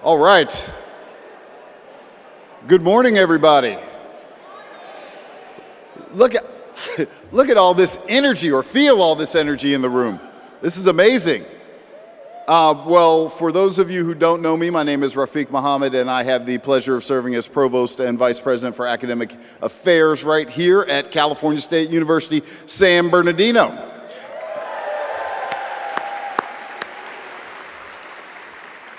All right. Good morning, everybody. Look at all this energy, or feel all this energy in the room. This is amazing. Well, for those of you who don't know me, my name is Rafiq Muhammad, and I have the pleasure of serving as Provost and Vice President for Academic Affairs right here at California State University, San Bernardino.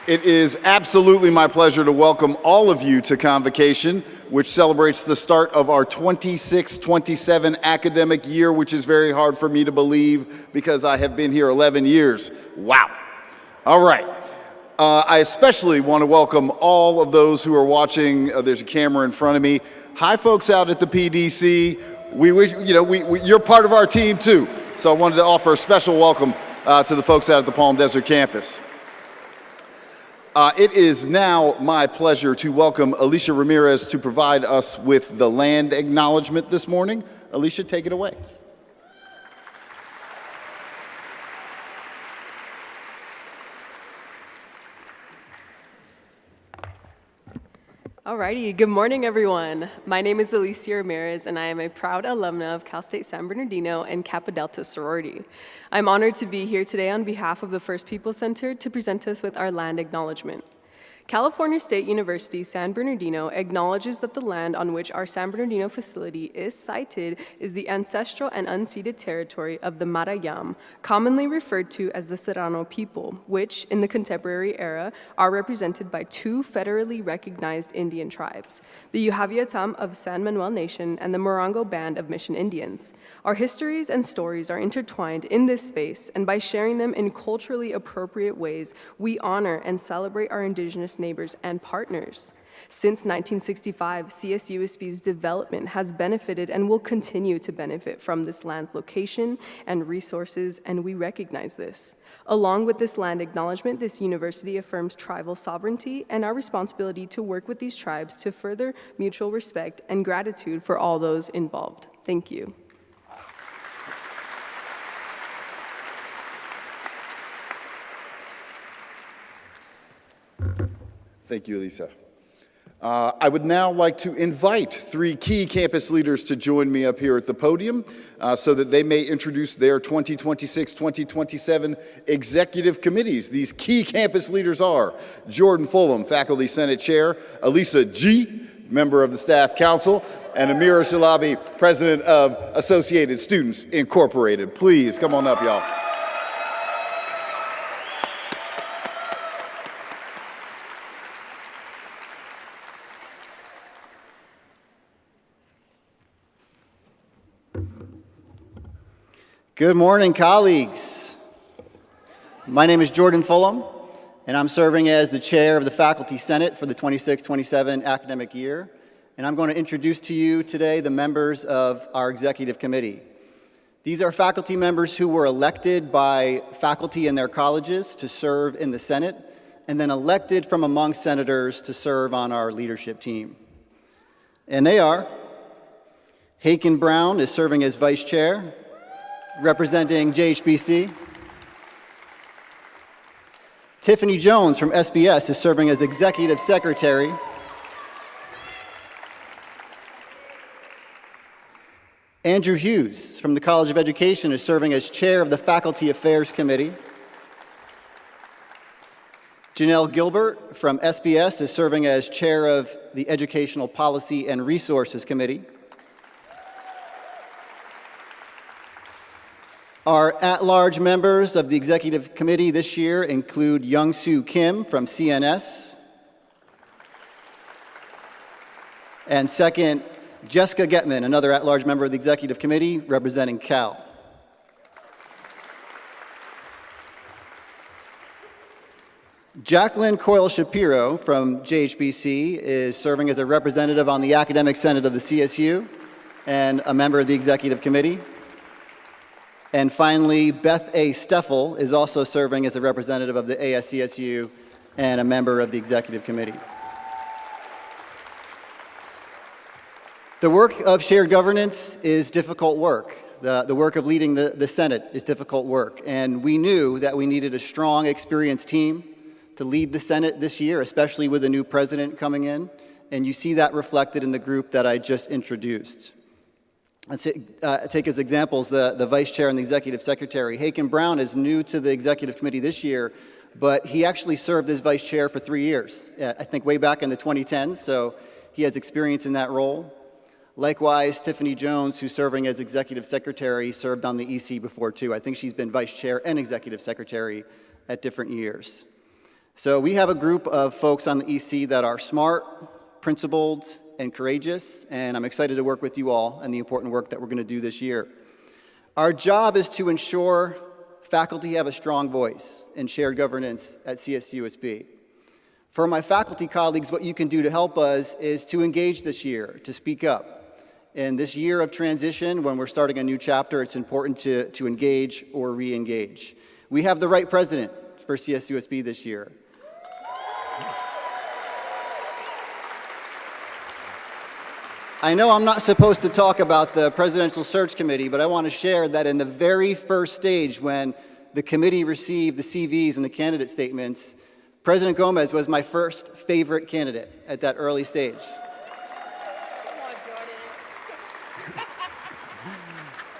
It is absolutely my pleasure to welcome all of you to Convocation, which celebrates the start of our 26-27 academic year, which is very hard for me to believe because I have been here 11 years. Wow. All right. I especially want to welcome all of those who are watching. There's a camera in front of me. Hi, folks out at the PDC. We wish, you're part of our team too. So I wanted to offer a special welcome to the folks out at the Palm Desert campus. It is now my pleasure to welcome Alicia Ramirez to provide us with the land acknowledgement this morning. Alicia, take it away. Alrighty, good morning everyone. My name is Alicia Ramirez and I am a proud alumna of Cal State San Bernardino and Kappa Delta sorority. I'm honored to be here today on behalf of the First People Center to present us with our land acknowledgement. California State University San Bernardino acknowledges that the land on which our San Bernardino facility is sited is the ancestral and unceded territory of the Marayam, commonly referred to as the Serrano people, which, in the contemporary era, are represented by two federally recognized Indian tribes, the Yuhaviatam of San Manuel Nation and the Morongo Band of Mission Indians. Our histories and stories are intertwined in this space, and by sharing them in culturally appropriate ways, we honor and celebrate our indigenous neighbors and partners. Since 1965, CSUSB's development has benefited and will continue to benefit from this land's location and resources, and we recognize this. Along with this land acknowledgement, this university affirms tribal sovereignty and our responsibility to work with these tribes to further mutual respect and gratitude for all those involved. Thank you. Thank you, Lisa. I would now like to invite three key campus leaders to join me up here at the podium so that they may introduce their 2026-2027 executive committees. These key campus leaders are Jordan Fulham, Faculty Senate Chair, Elisa G., member of the Staff Council, and Amira Shalabi, President of Associated Students Incorporated. Please come on up, y'all. Good morning, colleagues. My name is Jordan Fulham, and I'm serving as the chair of the Faculty Senate for the 26-27 academic year. And I'm going to introduce to you today the members of our executive committee. These are faculty members who were elected by faculty in their colleges to serve in the Senate, and then elected from among senators to serve on our leadership team. And they are Haken Brown is serving as vice chair, representing JHBC. Tiffany Jones from SBS is serving as executive secretary. Andrew Hughes from the College of Education is serving as chair of the Faculty Affairs Committee. Janelle Gilbert from SBS is serving as chair of the Educational Policy and Resources Committee. Our at-large members of the executive committee this year include Young-Soo Kim from CNS, and second, Jessica Getman, another at-large member of the executive committee representing Cal. Jacqueline Coyle-Shapiro from JHBC is serving as a representative on the Academic Senate of the CSU and a member of the executive committee. And finally, Beth A. Steffel is also serving as a representative of the ASCSU and a member of the executive committee. The work of shared governance is difficult work. The work of leading the Senate is difficult work. And we knew that we needed a strong, experienced team to lead the Senate this year, especially with a new president coming in, and you see that reflected in the group that I just introduced. Let's take as examples the vice chair and the executive secretary. Haken Brown is new to the executive committee this year, but he actually served as vice chair for 3 years, I think way back in the 2010s, so he has experience in that role. Likewise, Tiffany Jones, who's serving as executive secretary, served on the EC before too. I think she's been vice chair and executive secretary at different years. So we have a group of folks on the EC that are smart, principled, and courageous, and I'm excited to work with you all and the important work that we're going to do this year. Our job is to ensure faculty have a strong voice in shared governance at CSUSB. For my faculty colleagues, what you can do to help us is to engage this year, to speak up. In this year of transition, when we're starting a new chapter, it's important to engage or re-engage. We have the right president for CSUSB this year. I know I'm not supposed to talk about the Presidential Search Committee, but I want to share that in the very first stage when the committee received the CVs and the candidate statements, President Gomez was my first favorite candidate at that early stage.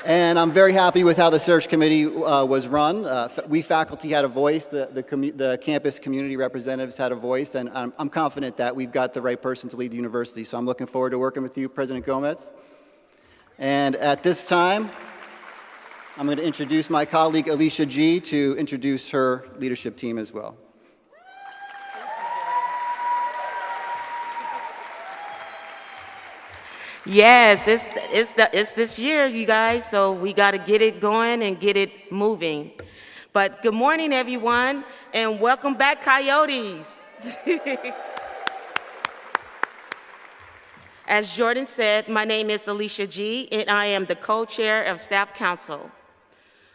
And I'm very happy with how the search committee was run. We faculty had a voice, the campus community representatives had a voice, and I'm confident that we've got the right person to lead the university. So I'm looking forward to working with you, President Gomez. And at this time, I'm going to introduce my colleague Alicia G. to introduce her leadership team as well. Yes, it's this year, you guys, so we got to get it going and get it moving. But good morning, everyone, and welcome back, Coyotes. As Jordan said, my name is Alicia G., and I am the co-chair of Staff Council.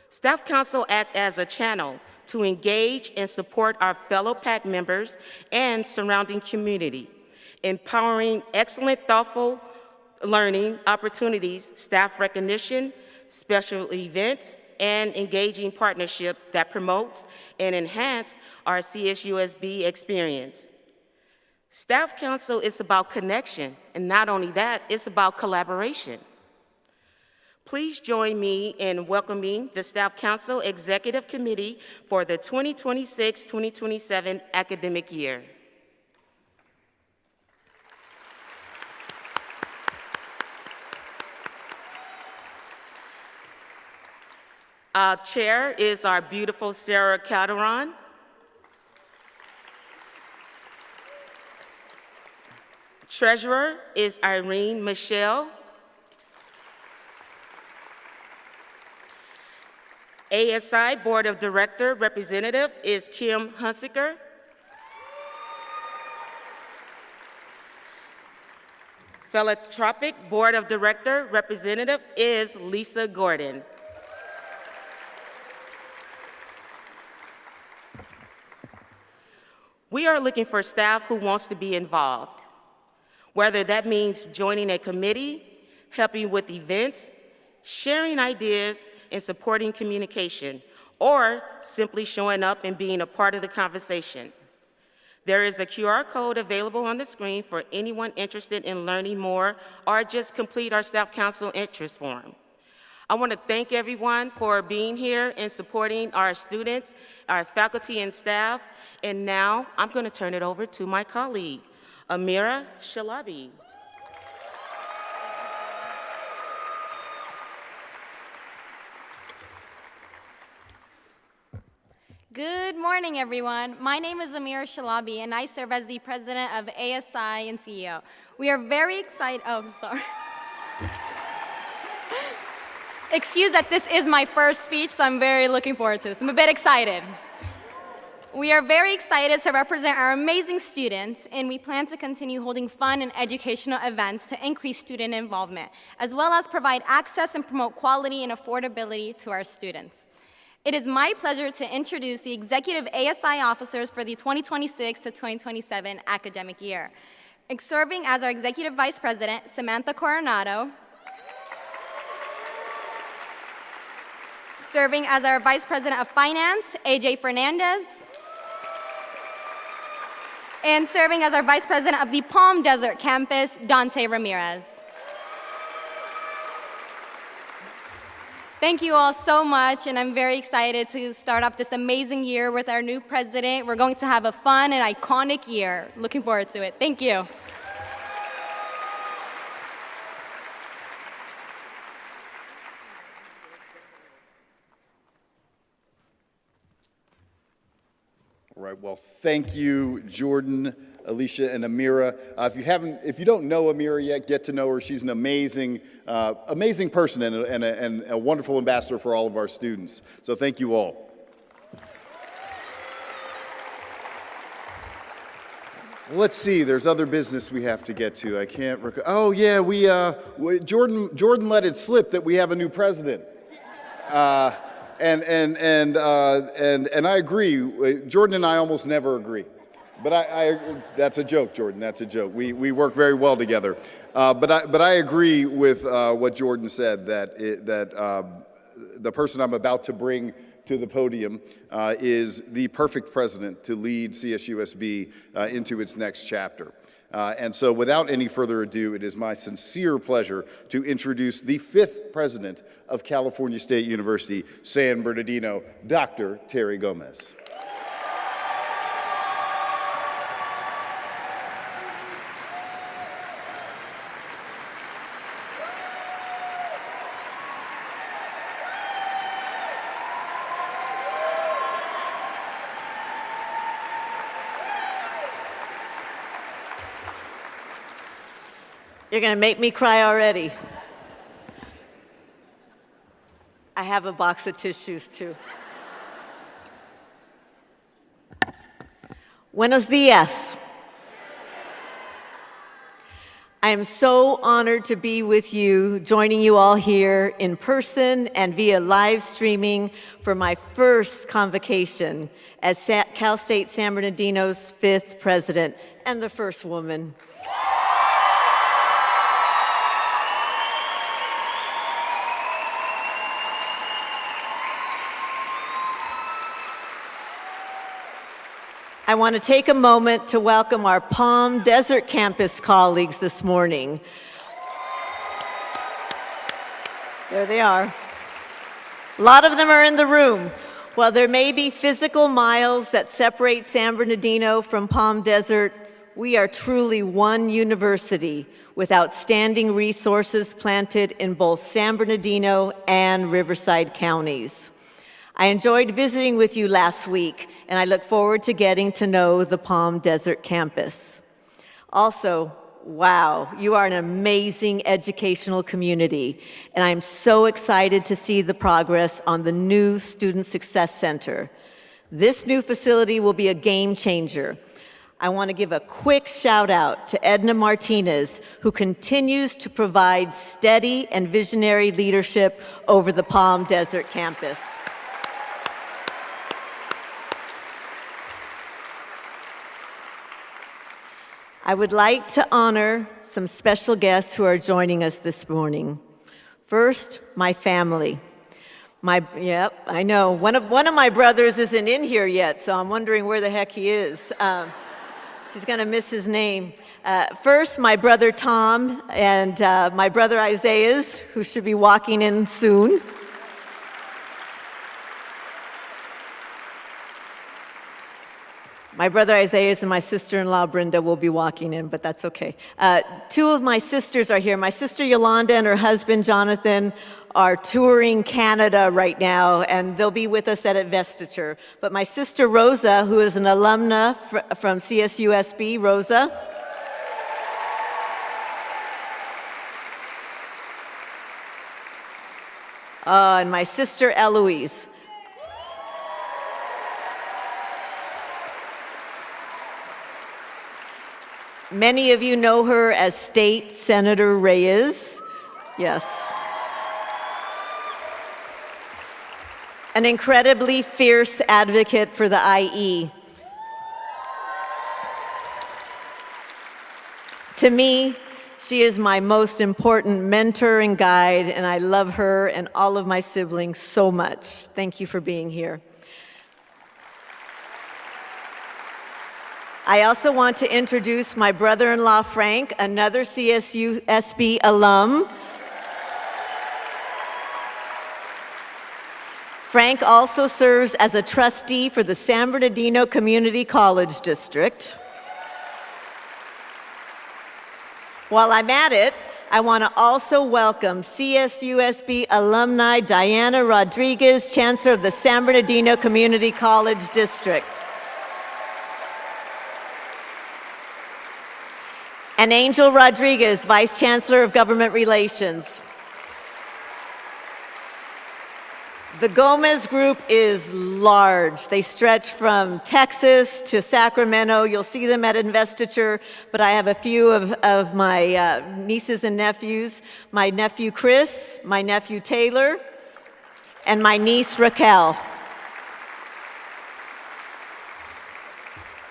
Staff Council acts as a channel to engage and support our fellow PAC members and surrounding community, empowering excellent, thoughtful learning opportunities, staff recognition, special events, and engaging partnership that promotes and enhance our CSUSB experience. Staff Council is about connection, and not only that, it's about collaboration. Please join me in welcoming the Staff Council Executive Committee for the 2026-2027 academic year. Our chair is our beautiful Sarah Calderon. Treasurer is Irene Michelle. ASI Board of Director Representative is Kim Hunsiker. Philanthropic Board of Director Representative is Lisa Gordon. We are looking for staff who wants to be involved, whether that means joining a committee, helping with events, sharing ideas, and supporting communication, or simply showing up and being a part of the conversation. There is a QR code available on the screen for anyone interested in learning more or just complete our Staff Council interest form. I want to thank everyone for being here and supporting our students, our faculty and staff. And now I'm going to turn it over to my colleague, Amira Shalabi. Good morning, everyone. My name is Amira Shalabi, and I serve as the president of ASI and CEO. We are very excited. Oh, sorry. Excuse that this is my first speech, so I'm very looking forward to this. I'm a bit excited. We are very excited to represent our amazing students, and we plan to continue holding fun and educational events to increase student involvement, as well as provide access and promote quality and affordability to our students. It is my pleasure to introduce the executive ASI officers for the 2026 to 2027 academic year. Serving as our executive vice president, Samantha Coronado. Serving as our Vice President of Finance, AJ Fernandez. And serving as our Vice President of the Palm Desert Campus, Dante Ramirez. Thank you all so much, and I'm very excited to start off this amazing year with our new president. We're going to have a fun and iconic year. Looking forward to it. Thank you. All right, well, thank you, Jordan, Alicia, and Amira. If you don't know Amira yet, get to know her. She's an amazing person and a wonderful ambassador for all of our students. So thank you all. Well, let's see. There's other business we have to get to. I can't recall. Oh yeah, Jordan let it slip that we have a new president. And I agree. Jordan and I almost never agree, but that's a joke, Jordan. That's a joke. We work very well together. But I agree with what Jordan said that the person I'm about to bring to the podium is the perfect president to lead CSUSB into its next chapter. And so without any further ado, it is my sincere pleasure to introduce the 5th president of California State University, San Bernardino, Dr. Terry Gomez. You're going to make me cry already. I have a box of tissues, too. Buenos dias. I am so honored to be with you, joining you all here in person and via live streaming for my first convocation as Cal State San Bernardino's 5th president and the first woman. I want to take a moment to welcome our Palm Desert Campus colleagues this morning. There they are. A lot of them are in the room. While there may be physical miles that separate San Bernardino from Palm Desert, we are truly one university with outstanding resources planted in both San Bernardino and Riverside counties. I enjoyed visiting with you last week, and I look forward to getting to know the Palm Desert campus. Also, wow, you are an amazing educational community, and I'm so excited to see the progress on the new Student Success Center. This new facility will be a game changer. I want to give a quick shout out to Edna Martinez, who continues to provide steady and visionary leadership over the Palm Desert campus. I would like to honor some special guests who are joining us this morning. First, my family. I know, one of my brothers isn't in here yet, so I'm wondering where the heck he is. He's gonna miss his name. First, my brother Tom and my brother Isaiah, who should be walking in soon. My brother Isaiah and my sister-in-law Brenda will be walking in, but that's okay. 2 of my sisters are here. My sister Yolanda and her husband Jonathan are touring Canada right now, and they'll be with us at Investiture. But my sister Rosa, who is an alumna from CSUSB, Rosa. And my sister Eloise. Many of you know her as State Senator Reyes. Yes. An incredibly fierce advocate for the IE. To me, she is my most important mentor and guide, and I love her and all of my siblings so much. Thank you for being here. I also want to introduce my brother-in-law, Frank, another CSUSB alum. Frank also serves as a trustee for the San Bernardino Community College District. While I'm at it, I want to also welcome CSUSB alumni Diana Rodriguez, Chancellor of the San Bernardino Community College District. And Angel Rodriguez, Vice Chancellor of Government Relations. The Gomez Group is large. They stretch from Texas to Sacramento. You'll see them at investiture, but I have a few of my nieces and nephews. My nephew Chris, my nephew Taylor, and my niece Raquel.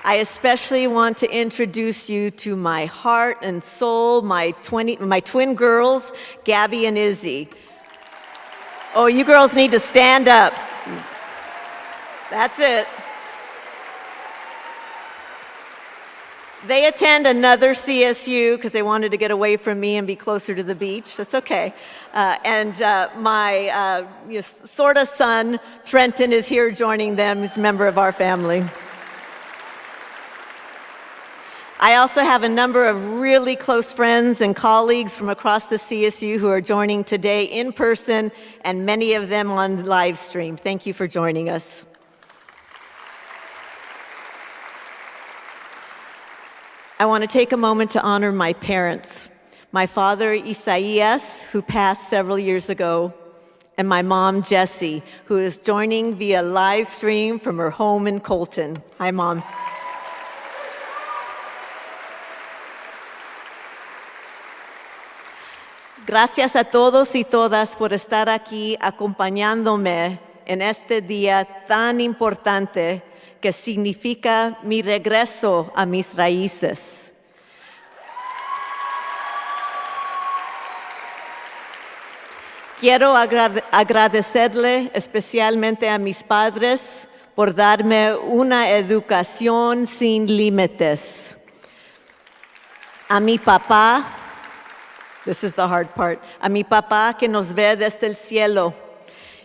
I especially want to introduce you to my heart and soul, my twin girls, Gabby and Izzy. Oh, you girls need to stand up. That's it. They attend another CSU because they wanted to get away from me and be closer to the beach. That's okay. My sort of son, Trenton, is here joining them. He's a member of our family. I also have a number of really close friends and colleagues from across the CSU who are joining today in person, and many of them on Livestream. Thank you for joining us. I want to take a moment to honor my parents. My father, Isaias, who passed several years ago, and my mom, Jessie, who is joining via Livestream from her home in Colton. Hi, Mom. Gracias a todos y todas por estar aquí acompañándome en este día tan importante que significa mi regreso a mis raíces. Quiero agradecerle especialmente a mis padres por darme una educación sin límites. A mi papá, this is the hard part, a mi papá que nos ve desde el cielo,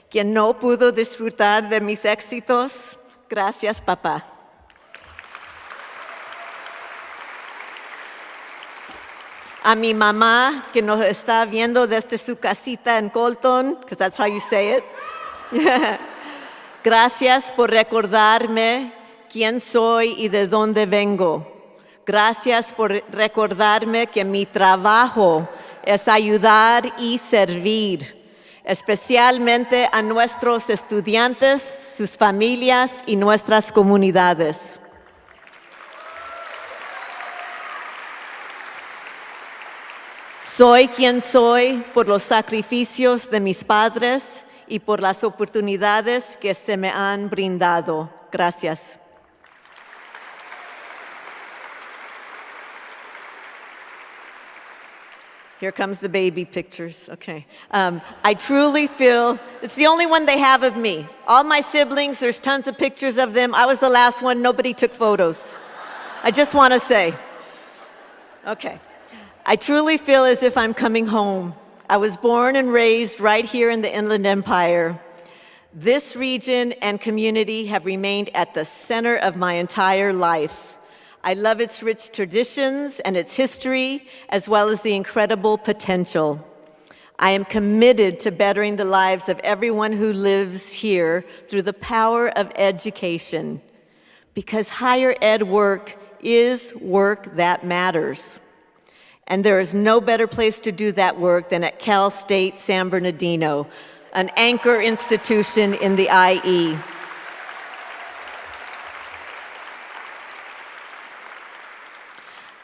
quien no pudo disfrutar de mis éxitos, gracias papá. A mi mamá que nos está viendo desde su casita en Colton, because that's how you say it. Gracias por recordarme quién soy y de dónde vengo. Gracias por recordarme que mi trabajo es ayudar y servir, especialmente a nuestros estudiantes, sus familias y nuestras comunidades. Soy quien soy por los sacrificios de mis padres y por las oportunidades que se me han brindado. Gracias. Here comes the baby pictures. Okay. I truly feel, it's the only one they have of me. All my siblings, there's tons of pictures of them. I was the last one, nobody took photos. I just want to say. Okay. I truly feel as if I'm coming home. I was born and raised right here in the Inland Empire. This region and community have remained at the center of my entire life. I love its rich traditions and its history, as well as the incredible potential. I am committed to bettering the lives of everyone who lives here through the power of education, because higher ed work is work that matters. And there is no better place to do that work than at Cal State San Bernardino, an anchor institution in the IE.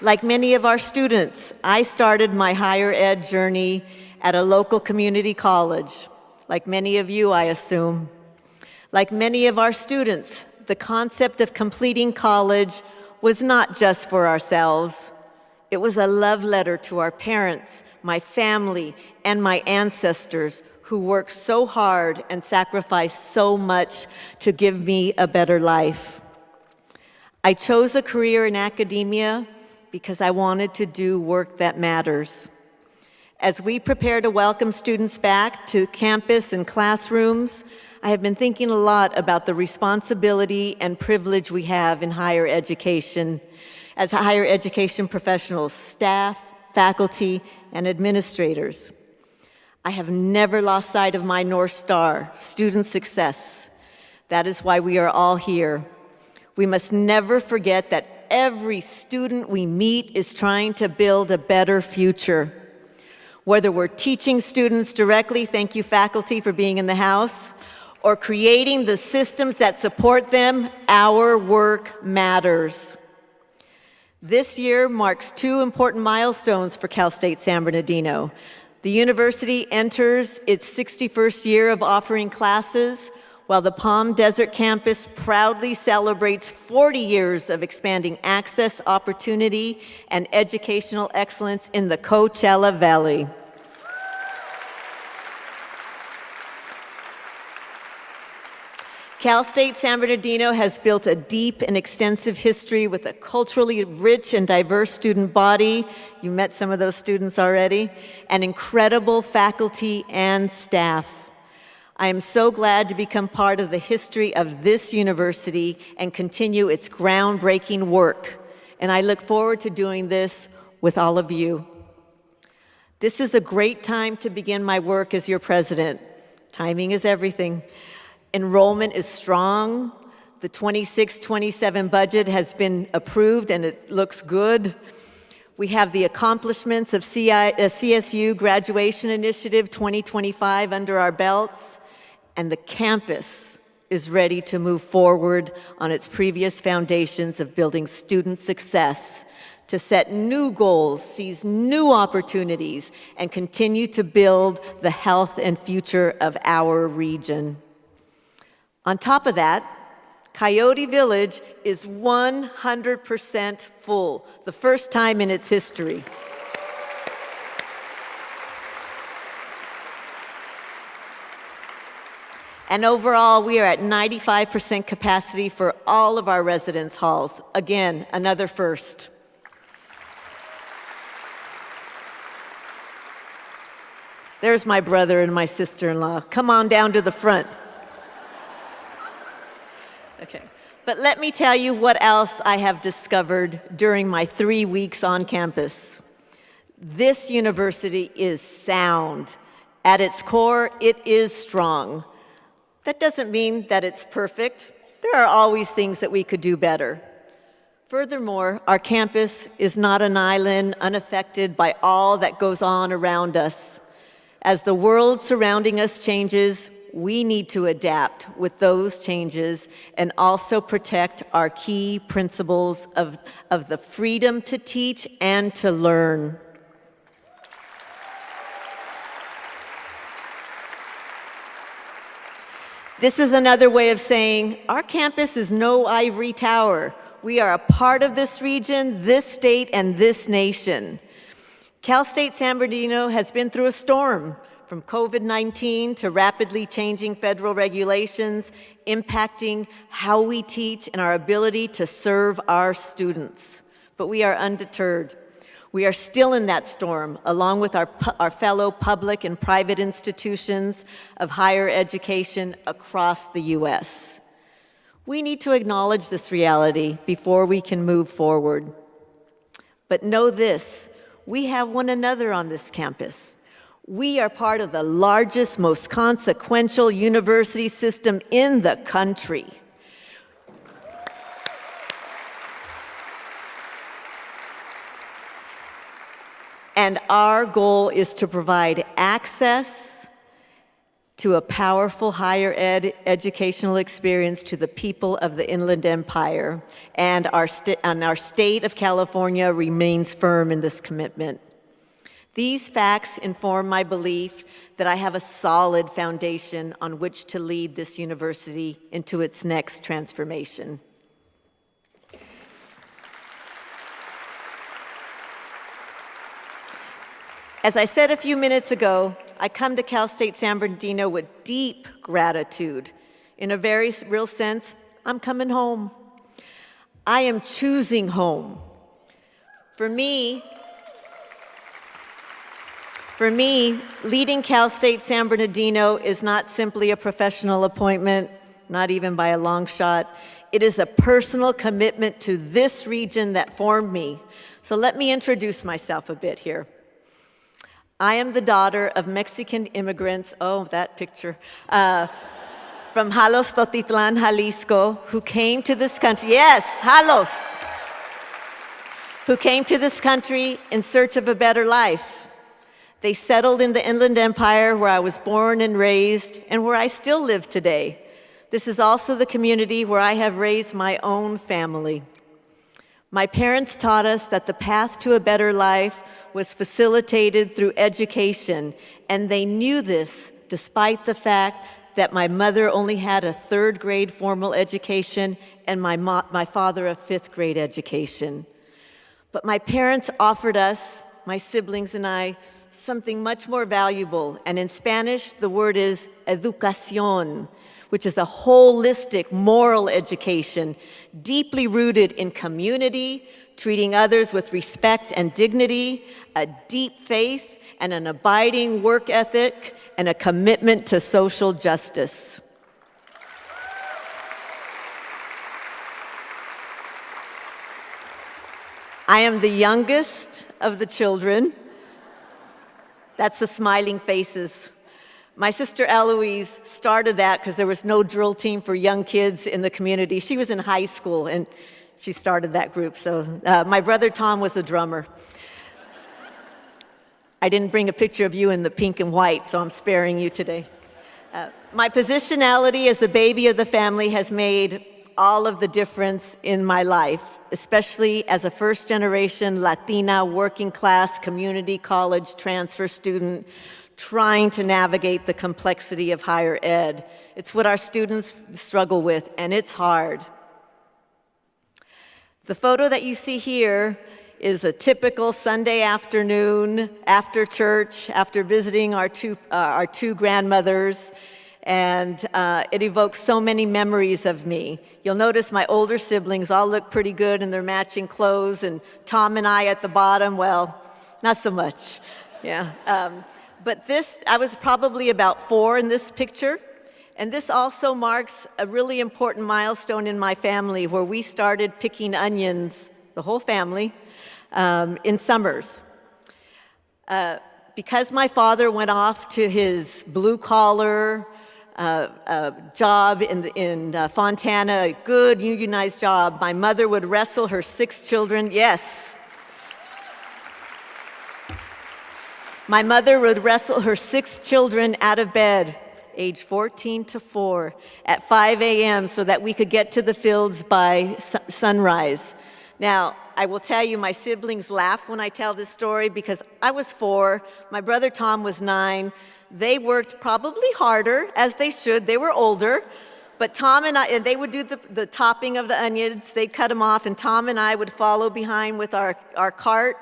Like many of our students, I started my higher ed journey at a local community college. Like many of you, I assume. Like many of our students, the concept of completing college was not just for ourselves. It was a love letter to our parents, my family, and my ancestors who worked so hard and sacrificed so much to give me a better life. I chose a career in academia because I wanted to do work that matters. As we prepare to welcome students back to campus and classrooms, I have been thinking a lot about the responsibility and privilege we have in higher education, as higher education professionals, staff, faculty, and administrators. I have never lost sight of my North Star, student success. That is why we are all here. We must never forget that every student we meet is trying to build a better future. Whether we're teaching students directly, thank you faculty for being in the house, or creating the systems that support them, our work matters. This year marks two important milestones for Cal State San Bernardino. The university enters its 61st year of offering classes, while the Palm Desert campus proudly celebrates 40 years of expanding access, opportunity, and educational excellence in the Coachella Valley. Cal State San Bernardino has built a deep and extensive history with a culturally rich and diverse student body. You met some of those students already, and incredible faculty and staff. I am so glad to become part of the history of this university and continue its groundbreaking work. And I look forward to doing this with all of you. This is a great time to begin my work as your president. Timing is everything. Enrollment is strong. The 26-27 budget has been approved and it looks good. We have the accomplishments of CSU Graduation Initiative 2025 under our belts, and the campus is ready to move forward on its previous foundations of building student success, to set new goals, seize new opportunities, and continue to build the health and future of our region. On top of that, Coyote Village is 100% full, the first time in its history. And overall, we are at 95% capacity for all of our residence halls. Again, another first. There's my brother and my sister-in-law. Come on down to the front. Okay, but let me tell you what else I have discovered during my 3 weeks on campus. This university is sound. At its core, it is strong. That doesn't mean that it's perfect. There are always things that we could do better. Furthermore, our campus is not an island unaffected by all that goes on around us. As the world surrounding us changes, we need to adapt with those changes and also protect our key principles of the freedom to teach and to learn. This is another way of saying our campus is no ivory tower. We are a part of this region, this state, and this nation. Cal State San Bernardino has been through a storm, from COVID-19 to rapidly changing federal regulations, impacting how we teach and our ability to serve our students. But we are undeterred. We are still in that storm, along with our fellow public and private institutions of higher education across the U.S. We need to acknowledge this reality before we can move forward. But know this, we have one another on this campus. We are part of the largest, most consequential university system in the country. And our goal is to provide access to a powerful higher educational experience to the people of the Inland Empire. And our state of California remains firm in this commitment. These facts inform my belief that I have a solid foundation on which to lead this university into its next transformation. As I said a few minutes ago, I come to Cal State San Bernardino with deep gratitude. In a very real sense, I'm coming home. I am choosing home. For me, leading Cal State San Bernardino is not simply a professional appointment, not even by a long shot. It is a personal commitment to this region that formed me. So let me introduce myself a bit here. I am the daughter of Mexican immigrants, oh, that picture, from Jalos, Totitlan, Jalisco, who came to this country, yes, Jalos, who came to this country in search of a better life. They settled in the Inland Empire where I was born and raised and where I still live today. This is also the community where I have raised my own family. My parents taught us that the path to a better life was facilitated through education, and they knew this despite the fact that my mother only had a 3rd grade formal education and my father a 5th grade education. But my parents offered us, my siblings and I, something much more valuable, and in Spanish the word is educación, which is a holistic moral education, deeply rooted in community, treating others with respect and dignity, a deep faith, and an abiding work ethic, and a commitment to social justice. I am the youngest of the children. That's the smiling faces. My sister Eloise started that because there was no drill team for young kids in the community. She was in high school and she started that group. So my brother Tom was the drummer. I didn't bring a picture of you in the pink and white, so I'm sparing you today. My positionality as the baby of the family has made all of the difference in my life, especially as a first-generation Latina working-class community college transfer student trying to navigate the complexity of higher ed. It's what our students struggle with, and it's hard. The photo that you see here is a typical Sunday afternoon after church, after visiting our two grandmothers, and it evokes so many memories of me. You'll notice my older siblings all look pretty good in their matching clothes, and Tom and I at the bottom, well, not so much, yeah. But I was probably about 4 in this picture, and this also marks a really important milestone in my family where we started picking onions, the whole family, in summers. Because my father went off to his blue-collar job in Fontana, a good unionized job, my mother would wrestle her 6 children, yes. My mother would wrestle her 6 children out of bed, age 14 to 4, at 5 a.m. so that we could get to the fields by sunrise. Now, I will tell you, my siblings laugh when I tell this story because I was 4, my brother Tom was 9. They worked probably harder, as they should. They were older, but Tom and I, and they would do the topping of the onions. They'd cut them off, and Tom and I would follow behind with our cart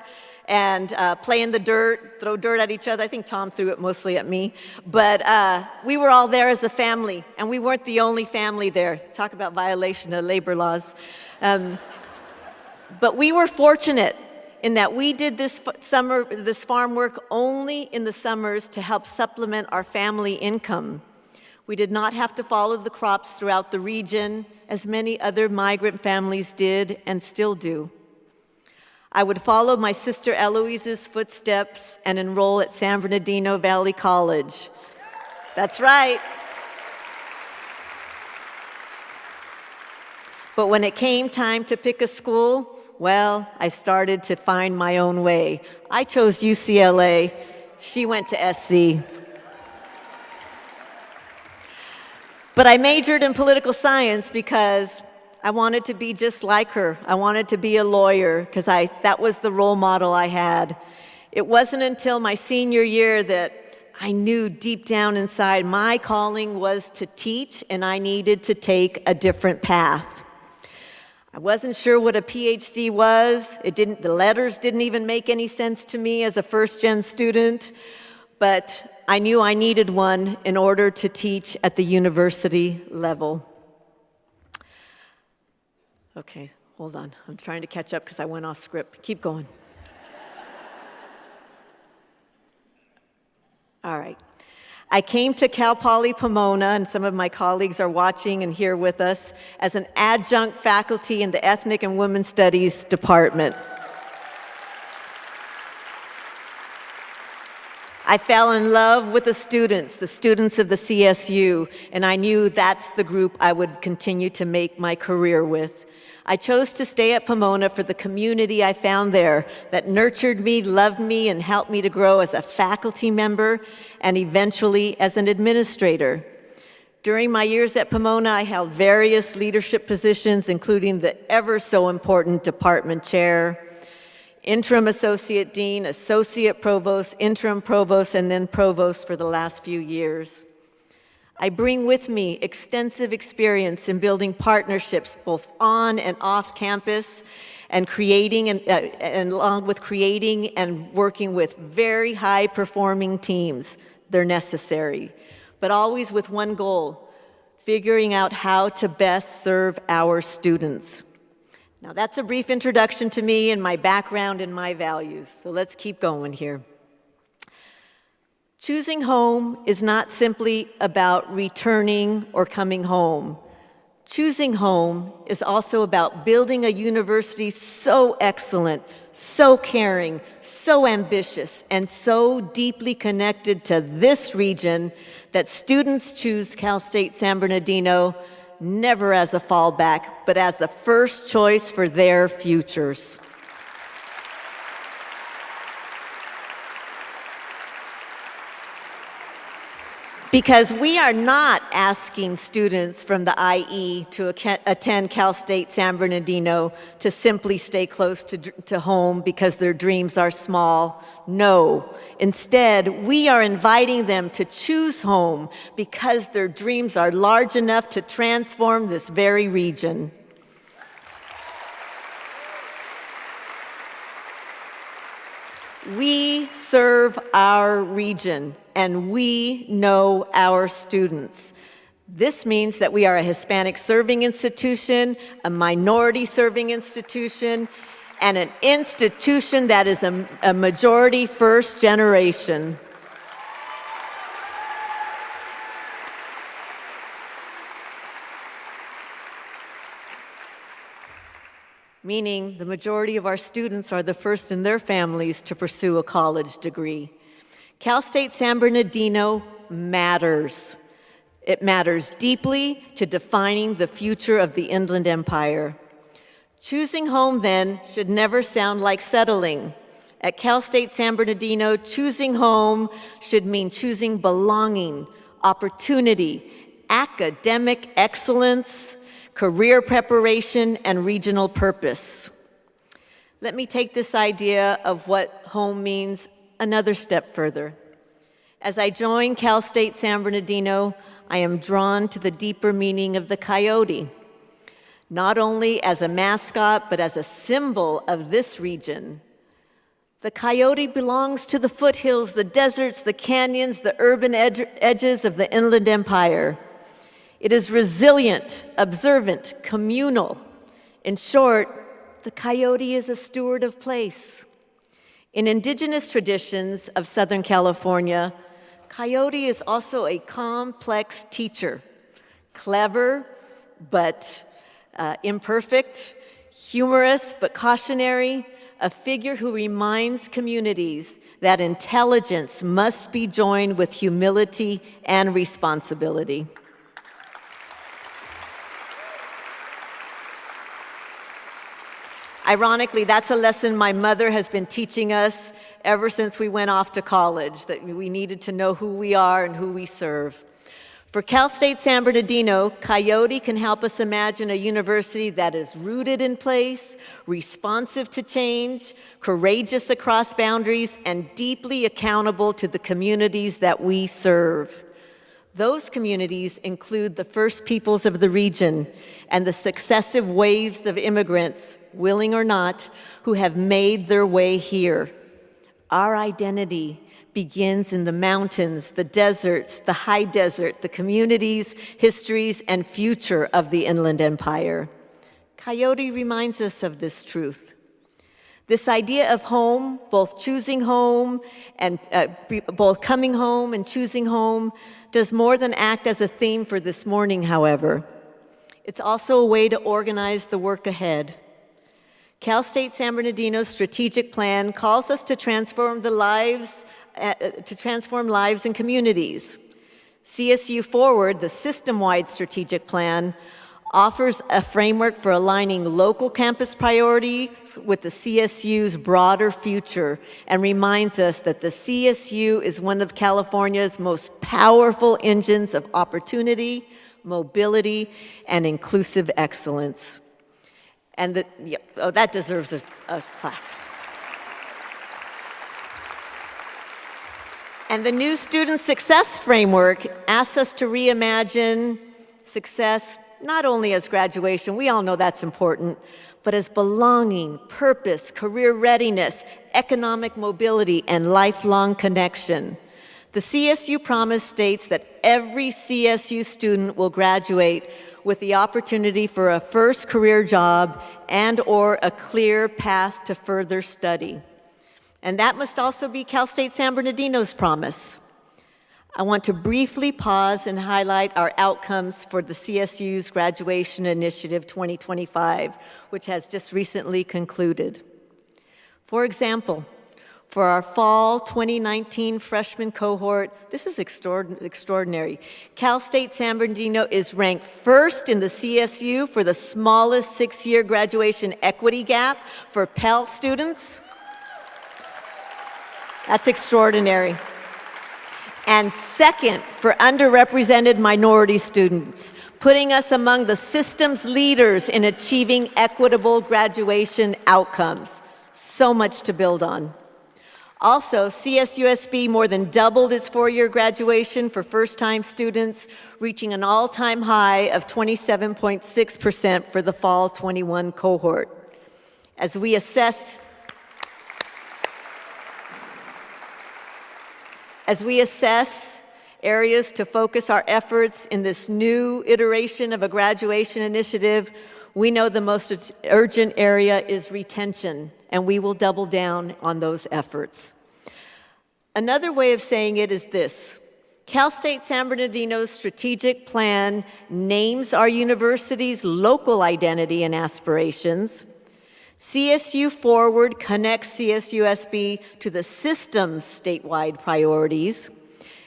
and play in the dirt, throw dirt at each other. I think Tom threw it mostly at me. But we were all there as a family, and we weren't the only family there. Talk about violation of labor laws. But we were fortunate in that we did this farm work only in the summers to help supplement our family income. We did not have to follow the crops throughout the region, as many other migrant families did and still do. I would follow my sister Eloise's footsteps and enroll at San Bernardino Valley College. That's right. But when it came time to pick a school, well, I started to find my own way. I chose UCLA. She went to SC. But I majored in political science because I wanted to be just like her. I wanted to be a lawyer because that was the role model I had. It wasn't until my senior year that I knew deep down inside my calling was to teach, and I needed to take a different path. I wasn't sure what a PhD was. The letters didn't even make any sense to me as a first-gen student, but I knew I needed one in order to teach at the university level. Okay, hold on. I'm trying to catch up because I went off script. Keep going. All right. I came to Cal Poly Pomona, and some of my colleagues are watching and here with us, as an adjunct faculty in the Ethnic and Women's Studies department. I fell in love with the students of the CSU, and I knew that's the group I would continue to make my career with. I chose to stay at Pomona for the community I found there that nurtured me, loved me, and helped me to grow as a faculty member and eventually as an administrator. During my years at Pomona, I held various leadership positions, including the ever so important department chair, interim associate dean, associate provost, interim provost, and then provost for the last few years. I bring with me extensive experience in building partnerships both on and off campus and creating and along with creating and working with very high-performing teams. They're necessary, but always with one goal: figuring out how to best serve our students. Now, that's a brief introduction to me and my background and my values, so let's keep going here. Choosing home is not simply about returning or coming home. Choosing home is also about building a university so excellent, so caring, so ambitious, and so deeply connected to this region that students choose Cal State San Bernardino never as a fallback, but as the first choice for their futures. Because we are not asking students from the IE to attend Cal State San Bernardino to simply stay close to home because their dreams are small. No. Instead, we are inviting them to choose home because their dreams are large enough to transform this very region. We serve our region, and we know our students. This means that we are a Hispanic serving institution, a minority serving institution, and an institution that is a majority first generation. Meaning the majority of our students are the first in their families to pursue a college degree. Cal State San Bernardino matters. It matters deeply to defining the future of the Inland Empire. Choosing home, then, should never sound like settling. At Cal State San Bernardino, choosing home should mean choosing belonging, opportunity, academic excellence, career preparation, and regional purpose. Let me take this idea of what home means another step further. As I join Cal State San Bernardino, I am drawn to the deeper meaning of the coyote, not only as a mascot, but as a symbol of this region. The coyote belongs to the foothills, the deserts, the canyons, the urban edges of the Inland Empire. It is resilient, observant, communal. In short, the coyote is a steward of place. In indigenous traditions of Southern California, coyote is also a complex teacher, clever but imperfect, humorous but cautionary, a figure who reminds communities that intelligence must be joined with humility and responsibility. Ironically, that's a lesson my mother has been teaching us ever since we went off to college, that we needed to know who we are and who we serve. For Cal State San Bernardino, Coyote can help us imagine a university that is rooted in place, responsive to change, courageous across boundaries, and deeply accountable to the communities that we serve. Those communities include the First Peoples of the region and the successive waves of immigrants, willing or not, who have made their way here. Our identity begins in the mountains, the deserts, the high desert, the communities, histories, and future of the Inland Empire. Coyote reminds us of this truth. This idea of home, both choosing home and both coming home and choosing home, does more than act as a theme for this morning, however. It's also a way to organize the work ahead. Cal State San Bernardino's strategic plan calls us to transform lives and communities. CSU Forward, the system-wide strategic plan, offers a framework for aligning local campus priorities with the CSU's broader future and reminds us that the CSU is one of California's most powerful engines of opportunity, mobility, and inclusive excellence. And that deserves a clap. And the new Student Success Framework asks us to reimagine success not only as graduation, we all know that's important, but as belonging, purpose, career readiness, economic mobility, and lifelong connection. The CSU Promise states that every CSU student will graduate with the opportunity for a first career job and/or a clear path to further study. And that must also be Cal State San Bernardino's promise. I want to briefly pause and highlight our outcomes for the CSU's Graduation Initiative 2025, which has just recently concluded. For example, for our fall 2019 freshman cohort, this is extraordinary. Cal State San Bernardino is ranked first in the CSU for the smallest six-year graduation equity gap for Pell students. That's extraordinary. And second for underrepresented minority students, putting us among the system's leaders in achieving equitable graduation outcomes. So much to build on. Also, CSUSB more than doubled its four-year graduation for first-time students, reaching an all-time high of 27.6% for the fall 21 cohort. As we assess areas to focus our efforts in this new iteration of a graduation initiative, we know the most urgent area is retention, and we will double down on those efforts. Another way of saying it is this: Cal State San Bernardino's strategic plan names our university's local identity and aspirations. CSU Forward connects CSUSB to the system's statewide priorities,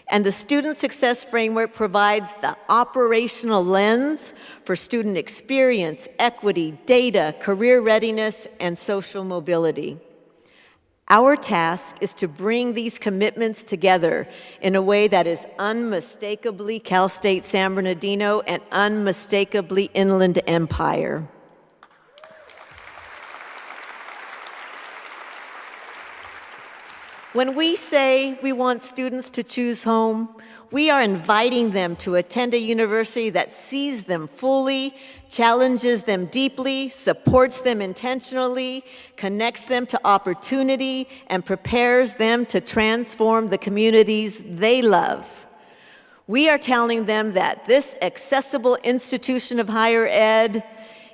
and the Student Success Framework provides the operational lens for student experience, equity, data, career readiness, and social mobility. Our task is to bring these commitments together in a way that is unmistakably Cal State San Bernardino and unmistakably Inland Empire. When we say we want students to choose home, we are inviting them to attend a university that sees them fully, challenges them deeply, supports them intentionally, connects them to opportunity, and prepares them to transform the communities they love. We are telling them that this accessible institution of higher ed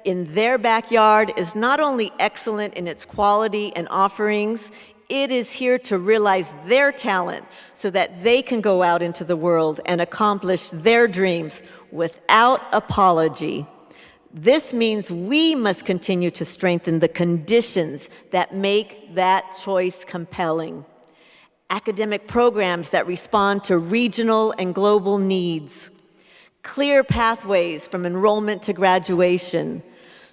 in their backyard is not only excellent in its quality and offerings, it is here to realize their talent so that they can go out into the world and accomplish their dreams without apology. This means we must continue to strengthen the conditions that make that choice compelling. Academic programs that respond to regional and global needs, clear pathways from enrollment to graduation,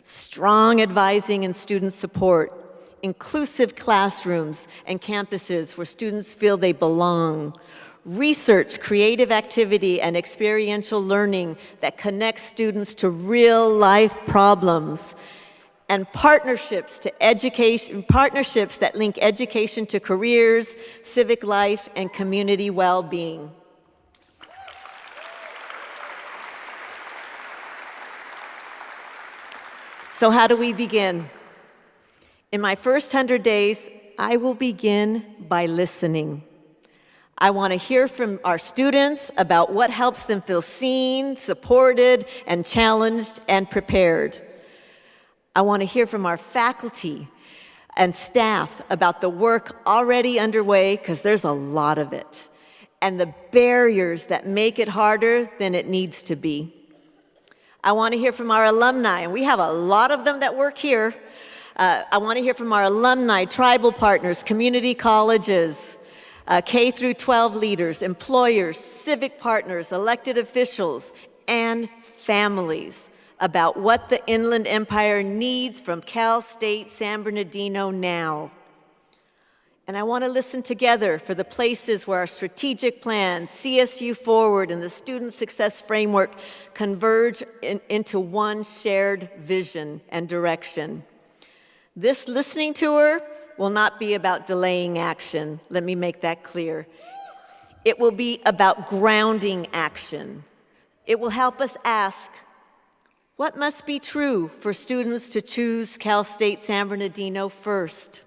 strong advising and student support, inclusive classrooms and campuses where students feel they belong, research, creative activity, and experiential learning that connects students to real-life problems, and partnerships that link education to careers, civic life, and community well-being. So how do we begin? In my first 100 days, I will begin by listening. I want to hear from our students about what helps them feel seen, supported, and challenged and prepared. I want to hear from our faculty and staff about the work already underway, because there's a lot of it, and the barriers that make it harder than it needs to be. I want to hear from our alumni, and we have a lot of them that work here. I want to hear from our alumni, tribal partners, community colleges, K through 12 leaders, employers, civic partners, elected officials, and families about what the Inland Empire needs from Cal State San Bernardino now. And I want to listen together for the places where our strategic plan, CSU Forward, and the Student Success Framework converge into one shared vision and direction. This listening tour will not be about delaying action. Let me make that clear. It will be about grounding action. It will help us ask, what must be true for students to choose Cal State San Bernardino first?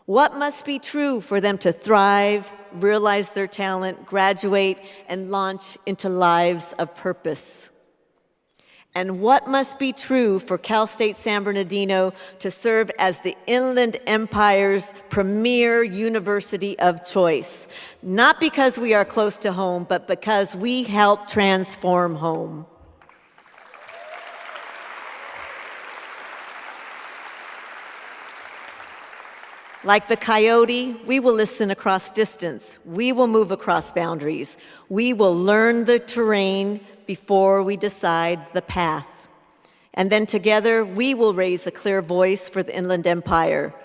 What must be true for them to thrive, realize their talent, graduate, and launch into lives of purpose? And what must be true for Cal State San Bernardino to serve as the Inland Empire's premier university of choice? Not because we are close to home, but because we help transform home. Like the coyote, we will listen across distance. We will move across boundaries. We will learn the terrain before we decide the path. And then together, we will raise a clear voice for the Inland Empire.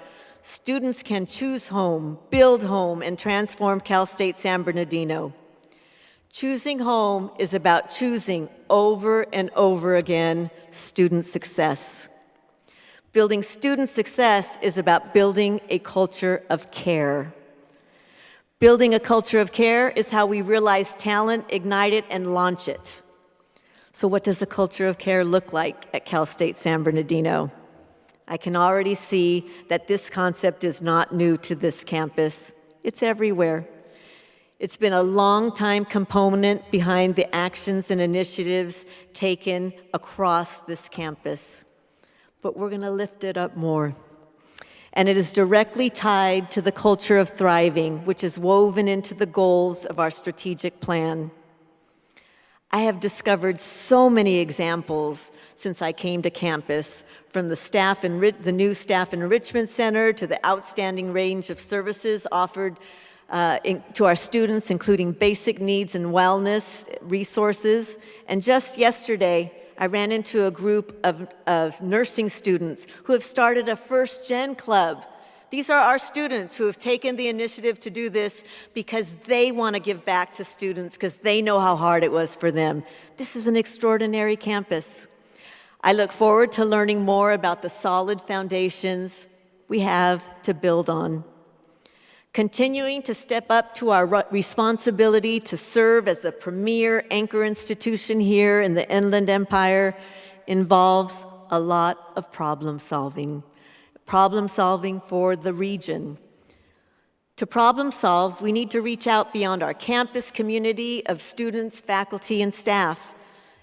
Students can choose home, build home, and transform Cal State San Bernardino. Choosing home is about choosing over and over again student success. Building student success is about building a culture of care. Building a culture of care is how we realize talent, ignite it, and launch it. So what does a culture of care look like at Cal State San Bernardino? I can already see that this concept is not new to this campus. It's everywhere. It's been a long-time component behind the actions and initiatives taken across this campus. But we're going to lift it up more. And it is directly tied to the culture of thriving, which is woven into the goals of our strategic plan. I have discovered so many examples since I came to campus, from the new Staff Enrichment Center to the outstanding range of services offered to our students, including basic needs and wellness resources. And just yesterday, I ran into a group of nursing students who have started a first-gen club. These are our students who have taken the initiative to do this because they want to give back to students, because they know how hard it was for them. This is an extraordinary campus. I look forward to learning more about the solid foundations we have to build on. Continuing to step up to our responsibility to serve as the premier anchor institution here in the Inland Empire involves a lot of problem solving for the region. To problem solve, we need to reach out beyond our campus community of students, faculty, and staff.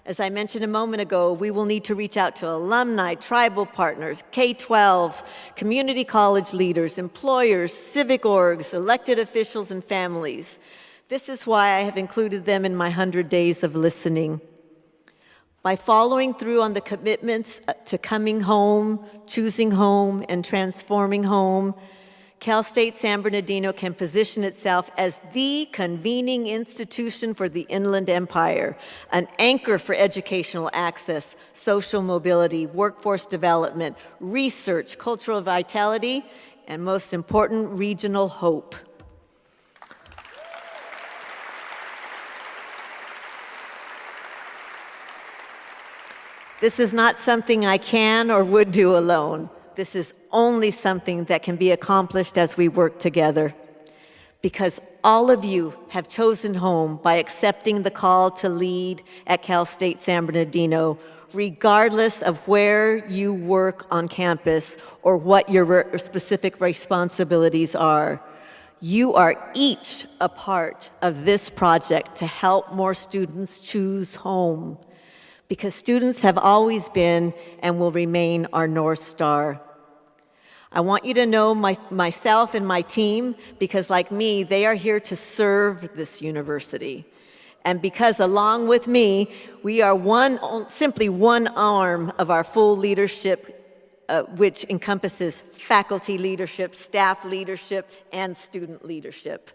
As I mentioned a moment ago, we will need to reach out to alumni, tribal partners, K-12, community college leaders, employers, civic orgs, elected officials, and families. This is why I have included them in my 100 days of listening. By following through on the commitments to coming home, choosing home, and transforming home, Cal State San Bernardino can position itself as the convening institution for the Inland Empire, an anchor for educational access, social mobility, workforce development, research, cultural vitality, and most important, regional hope. This is not something I can or would do alone. This is only something that can be accomplished as we work together. Because all of you have chosen home by accepting the call to lead at Cal State San Bernardino, regardless of where you work on campus or what your specific responsibilities are. You are each a part of this project to help more students choose home. because students have always been and will remain our North Star. I want you to know myself and my team, because like me, they are here to serve this university. And because along with me, we are simply one arm of our full leadership, which encompasses faculty leadership, staff leadership, and student leadership.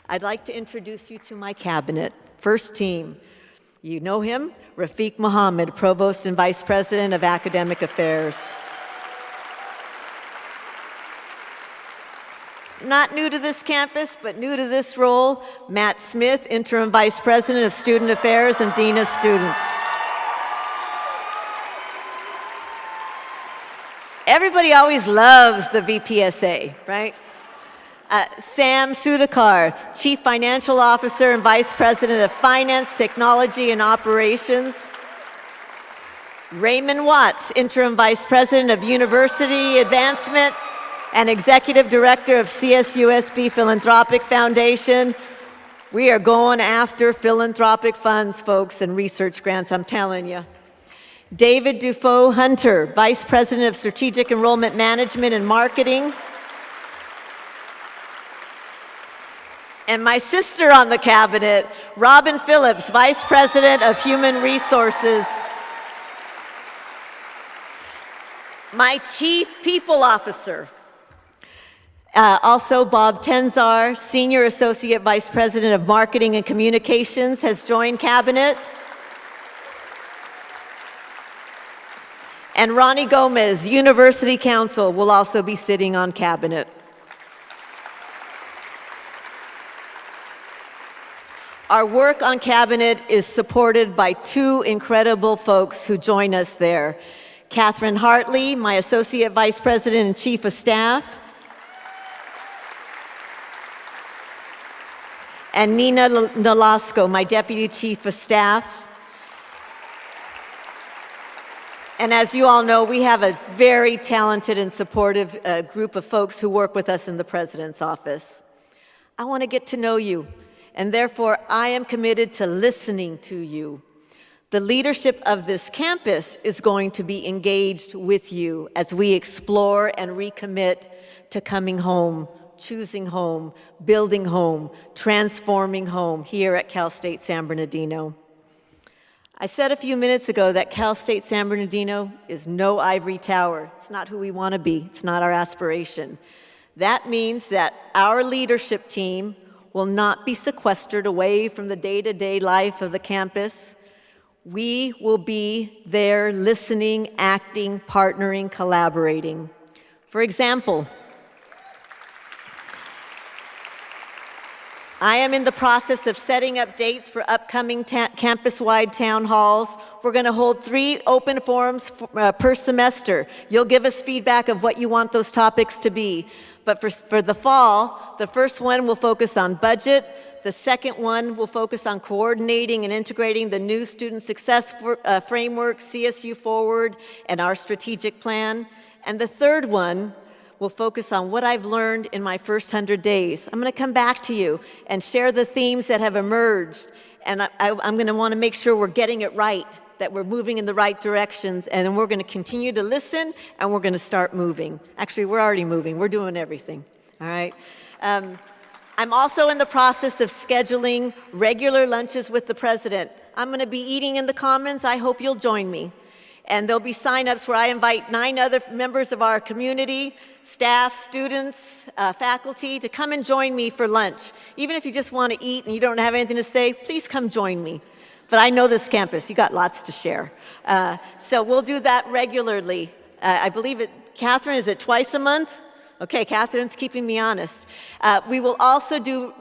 I'd like to introduce you to my cabinet. First team, you know him, Rafiq Mohammed, Provost and Vice President of Academic Affairs. Not new to this campus, but new to this role, Matt Smith, Interim Vice President of Student Affairs and Dean of Students. Everybody always loves the VPSA, right? Sam Sudakar, Chief Financial Officer and Vice President of Finance, Technology, and Operations. Raymond Watts, Interim Vice President of University Advancement and Executive Director of CSUSB Philanthropic Foundation. We are going after philanthropic funds, folks, and research grants, I'm telling you. David Dufault Hunter, Vice President of Strategic Enrollment Management and Marketing. And my sister on the cabinet, Robin Phillips, Vice President of Human Resources. My Chief People Officer, also Bob Tenzar, Senior Associate Vice President of Marketing and Communications, has joined cabinet. And Ronnie Gomez, University Counsel, will also be sitting on cabinet. Our work on cabinet is supported by two incredible folks who join us there. Catherine Hartley, my Associate Vice President and Chief of Staff, and Nina Nolasco, my Deputy Chief of Staff. And as you all know, we have a very talented and supportive group of folks who work with us in the President's office. I want to get to know you, and therefore I am committed to listening to you. The leadership of this campus is going to be engaged with you as we explore and recommit to coming home, choosing home, building home, transforming home here at Cal State San Bernardino. I said a few minutes ago that Cal State San Bernardino is no ivory tower. It's not who we want to be. It's not our aspiration. That means that our leadership team will not be sequestered away from the day-to-day life of the campus. We will be there listening, acting, partnering, collaborating. For example, I am in the process of setting up dates for upcoming campus-wide town halls. We're going to hold 3 open forums per semester. You'll give us feedback of what you want those topics to be. But for the fall, the first one will focus on budget. The second one will focus on coordinating and integrating the new student success framework, CSU Forward, and our strategic plan. And the third one will focus on what I've learned in my first 100 days. I'm going to come back to you and share the themes that have emerged, and I'm going to want to make sure we're getting it right, that we're moving in the right directions, and then we're going to continue to listen, and we're going to start moving. Actually, we're already moving. We're doing everything, all right? I'm also in the process of scheduling regular lunches with the President. I'm going to be eating in the Commons. I hope you'll join me. And there'll be sign-ups where I invite 9 other members of our community, staff, students, faculty, to come and join me for lunch. Even if you just want to eat and you don't have anything to say, please come join me. But I know this campus. You got lots to share. So we'll do that regularly. I believe Catherine, is it twice a month? Okay, Catherine's keeping me honest. We will also do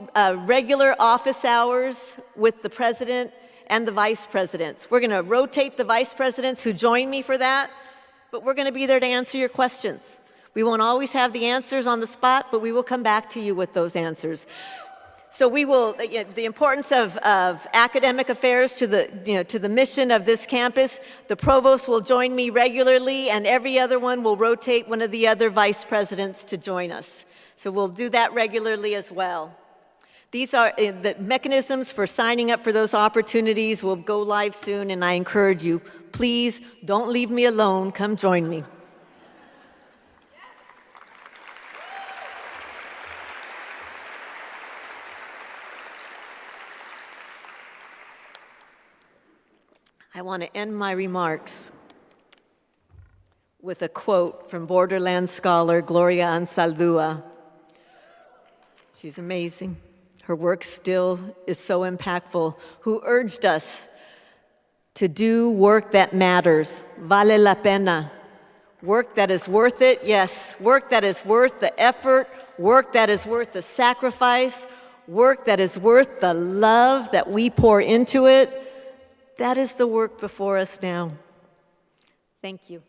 regular office hours with the President and the Vice Presidents. We're going to rotate the Vice Presidents who join me for that, but we're going to be there to answer your questions. We won't always have the answers on the spot, but we will come back to you with those answers. So we will, the importance of academic affairs to the mission of this campus, the provost will join me regularly, and every other one will rotate one of the other vice presidents to join us. So we'll do that regularly as well. These are the mechanisms for signing up for those opportunities will go live soon, and I encourage you, please don't leave me alone. Come join me. I want to end my remarks with a quote from Borderland scholar Gloria Anzaldúa. She's amazing. Her work still is so impactful, who urged us to do work that matters, vale la pena. Work that is worth it, yes. Work that is worth the effort, work that is worth the sacrifice, work that is worth the love that we pour into it. That is the work before us now. Thank you.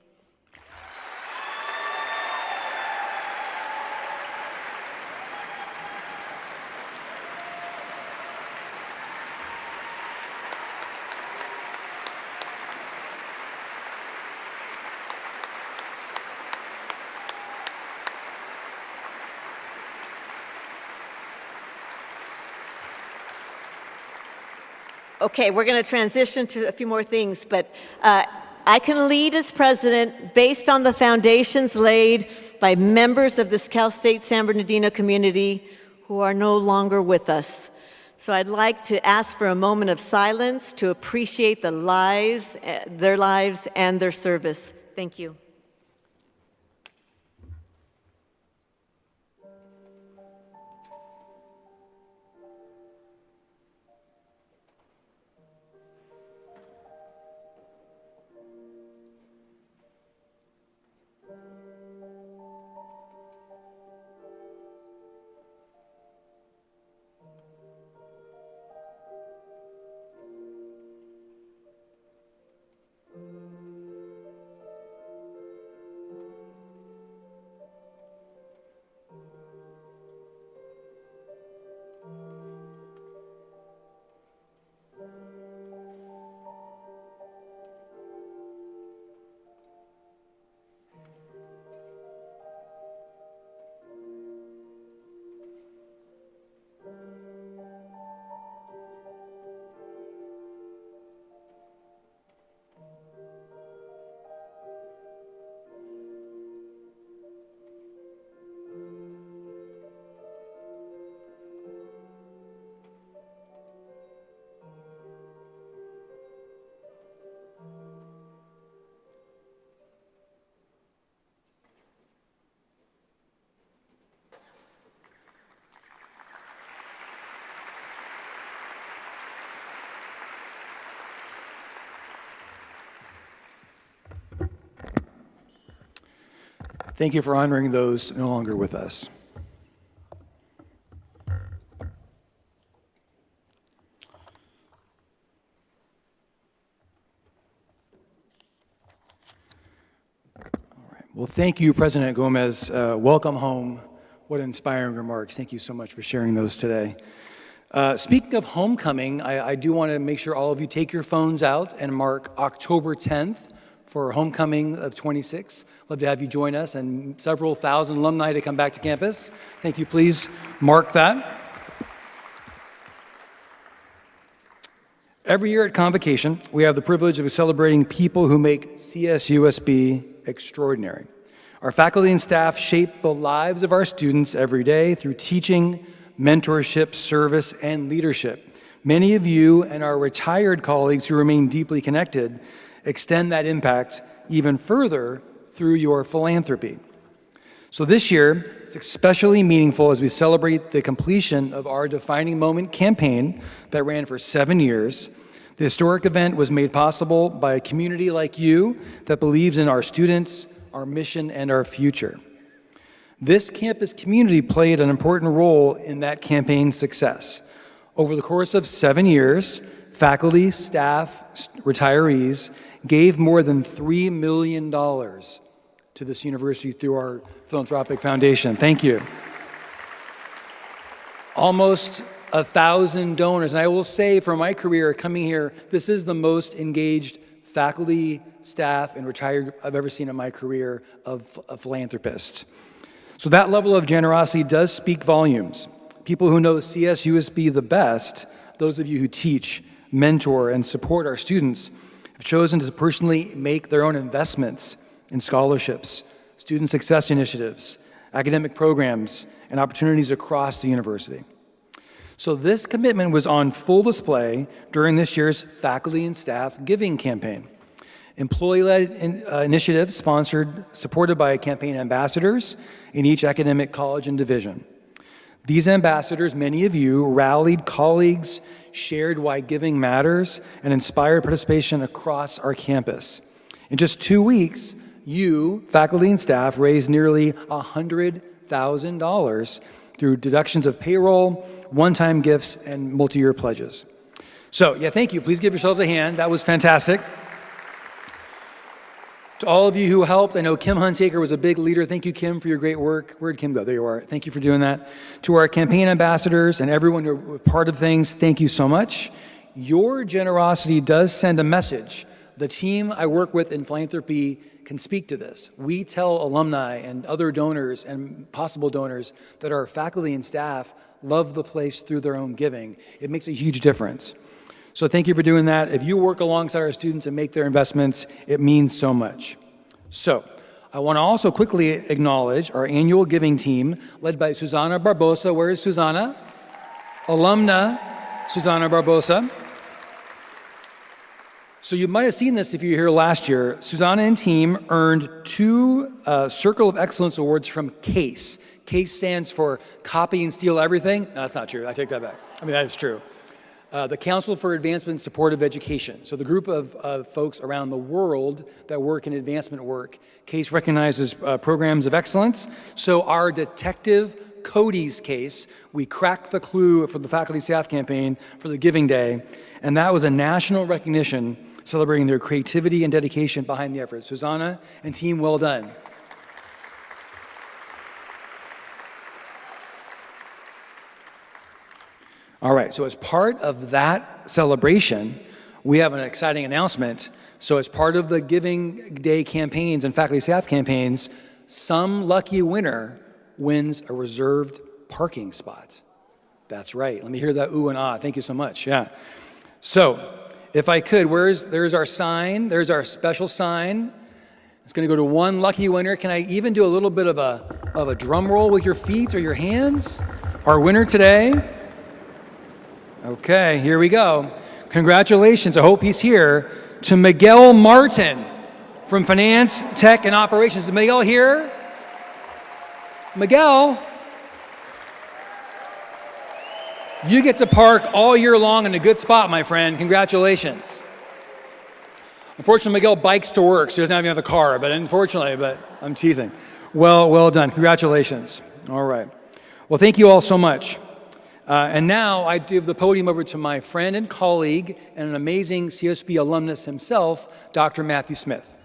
Okay, we're going to transition to a few more things, but I can lead as president based on the foundations laid by members of this Cal State San Bernardino community who are no longer with us. So I'd like to ask for a moment of silence to appreciate their lives and their service. Thank you. Thank you for honoring those no longer with us. Well, thank you, President Gomez. Welcome home. What inspiring remarks. Thank you so much for sharing those today. Speaking of homecoming, I do want to make sure all of you take your phones out and mark October 10th for homecoming of 26. Love to have you join us and several thousand alumni to come back to campus. Thank you. Please mark that. Every year at Convocation, we have the privilege of celebrating people who make CSUSB extraordinary. Our faculty and staff shape the lives of our students every day through teaching, mentorship, service, and leadership. Many of you and our retired colleagues who remain deeply connected extend that impact even further through your philanthropy. So this year, it's especially meaningful as we celebrate the completion of our Defining Moment campaign that ran for 7 years. The historic event was made possible by a community like you that believes in our students, our mission, and our future. This campus community played an important role in that campaign's success. Over the course of 7 years, faculty, staff, retirees gave more than $3 million to this university through our philanthropic foundation. Thank you. Almost 1,000 donors. And I will say from my career coming here, this is the most engaged faculty, staff, and retired I've ever seen in my career of a philanthropist. So that level of generosity does speak volumes. people who know CSUSB the best, those of you who teach, mentor, and support our students, have chosen to personally make their own investments in scholarships, student success initiatives, academic programs, and opportunities across the university. So this commitment was on full display during this year's Faculty and Staff Giving campaign. Employee-led initiatives supported by campaign ambassadors in each academic college and division. These ambassadors, many of you, rallied colleagues, shared why giving matters, and inspired participation across our campus. In just 2 weeks, you, faculty and staff, raised nearly $100,000 through deductions of payroll, one-time gifts, and multi-year pledges. So, yeah, thank you. Please give yourselves a hand. That was fantastic. To all of you who helped, I know Kim Hunsaker was a big leader. Thank you, Kim, for your great work. Where'd Kim go? There you are. Thank you for doing that. To our campaign ambassadors and everyone who were part of things, thank you so much. Your generosity does send a message. The team I work with in philanthropy can speak to this. We tell alumni and other donors and possible donors that our faculty and staff love the place through their own giving. It makes a huge difference. So thank you for doing that. If you work alongside our students and make their investments, it means so much. So I want to also quickly acknowledge our annual giving team led by Susana Barbosa. Where is Susana? Alumna Susana Barbosa. So you might have seen this if you were here last year. Susana and team earned 2 Circle of Excellence Awards from CASE. CASE stands for Copy and Steal Everything. No, that's not true. I take that back. I mean, that is true. The Council for Advancement and Support of Education. So the group of folks around the world that work in advancement work. CASE recognizes programs of excellence. So our Detective Cody's case, we cracked the clue for the faculty staff campaign for the Giving Day, and that was a national recognition celebrating their creativity and dedication behind the effort. Susana and team, well done. All right, so as part of that celebration, we have an exciting announcement. So as part of the Giving Day campaigns and faculty staff campaigns, some lucky winner wins a reserved parking spot. That's right. Let me hear that ooh and ah. Thank you so much. Yeah. So if I could, there's our sign. There's our special sign. It's going to go to one lucky winner. Can I even do a little bit of a drum roll with your feet or your hands? Our winner today. Okay, here we go. Congratulations, I hope he's here, to Miguel Martin from Finance, Tech, and Operations. Is Miguel here? Miguel, you get to park all year long in a good spot, my friend. Congratulations. Unfortunately, Miguel bikes to work, so he doesn't even have a car, but I'm teasing. Well done, congratulations. All right. Well, thank you all so much. And now I give the podium over to my friend and colleague and an amazing CSB alumnus himself, Dr. Matthew Smith.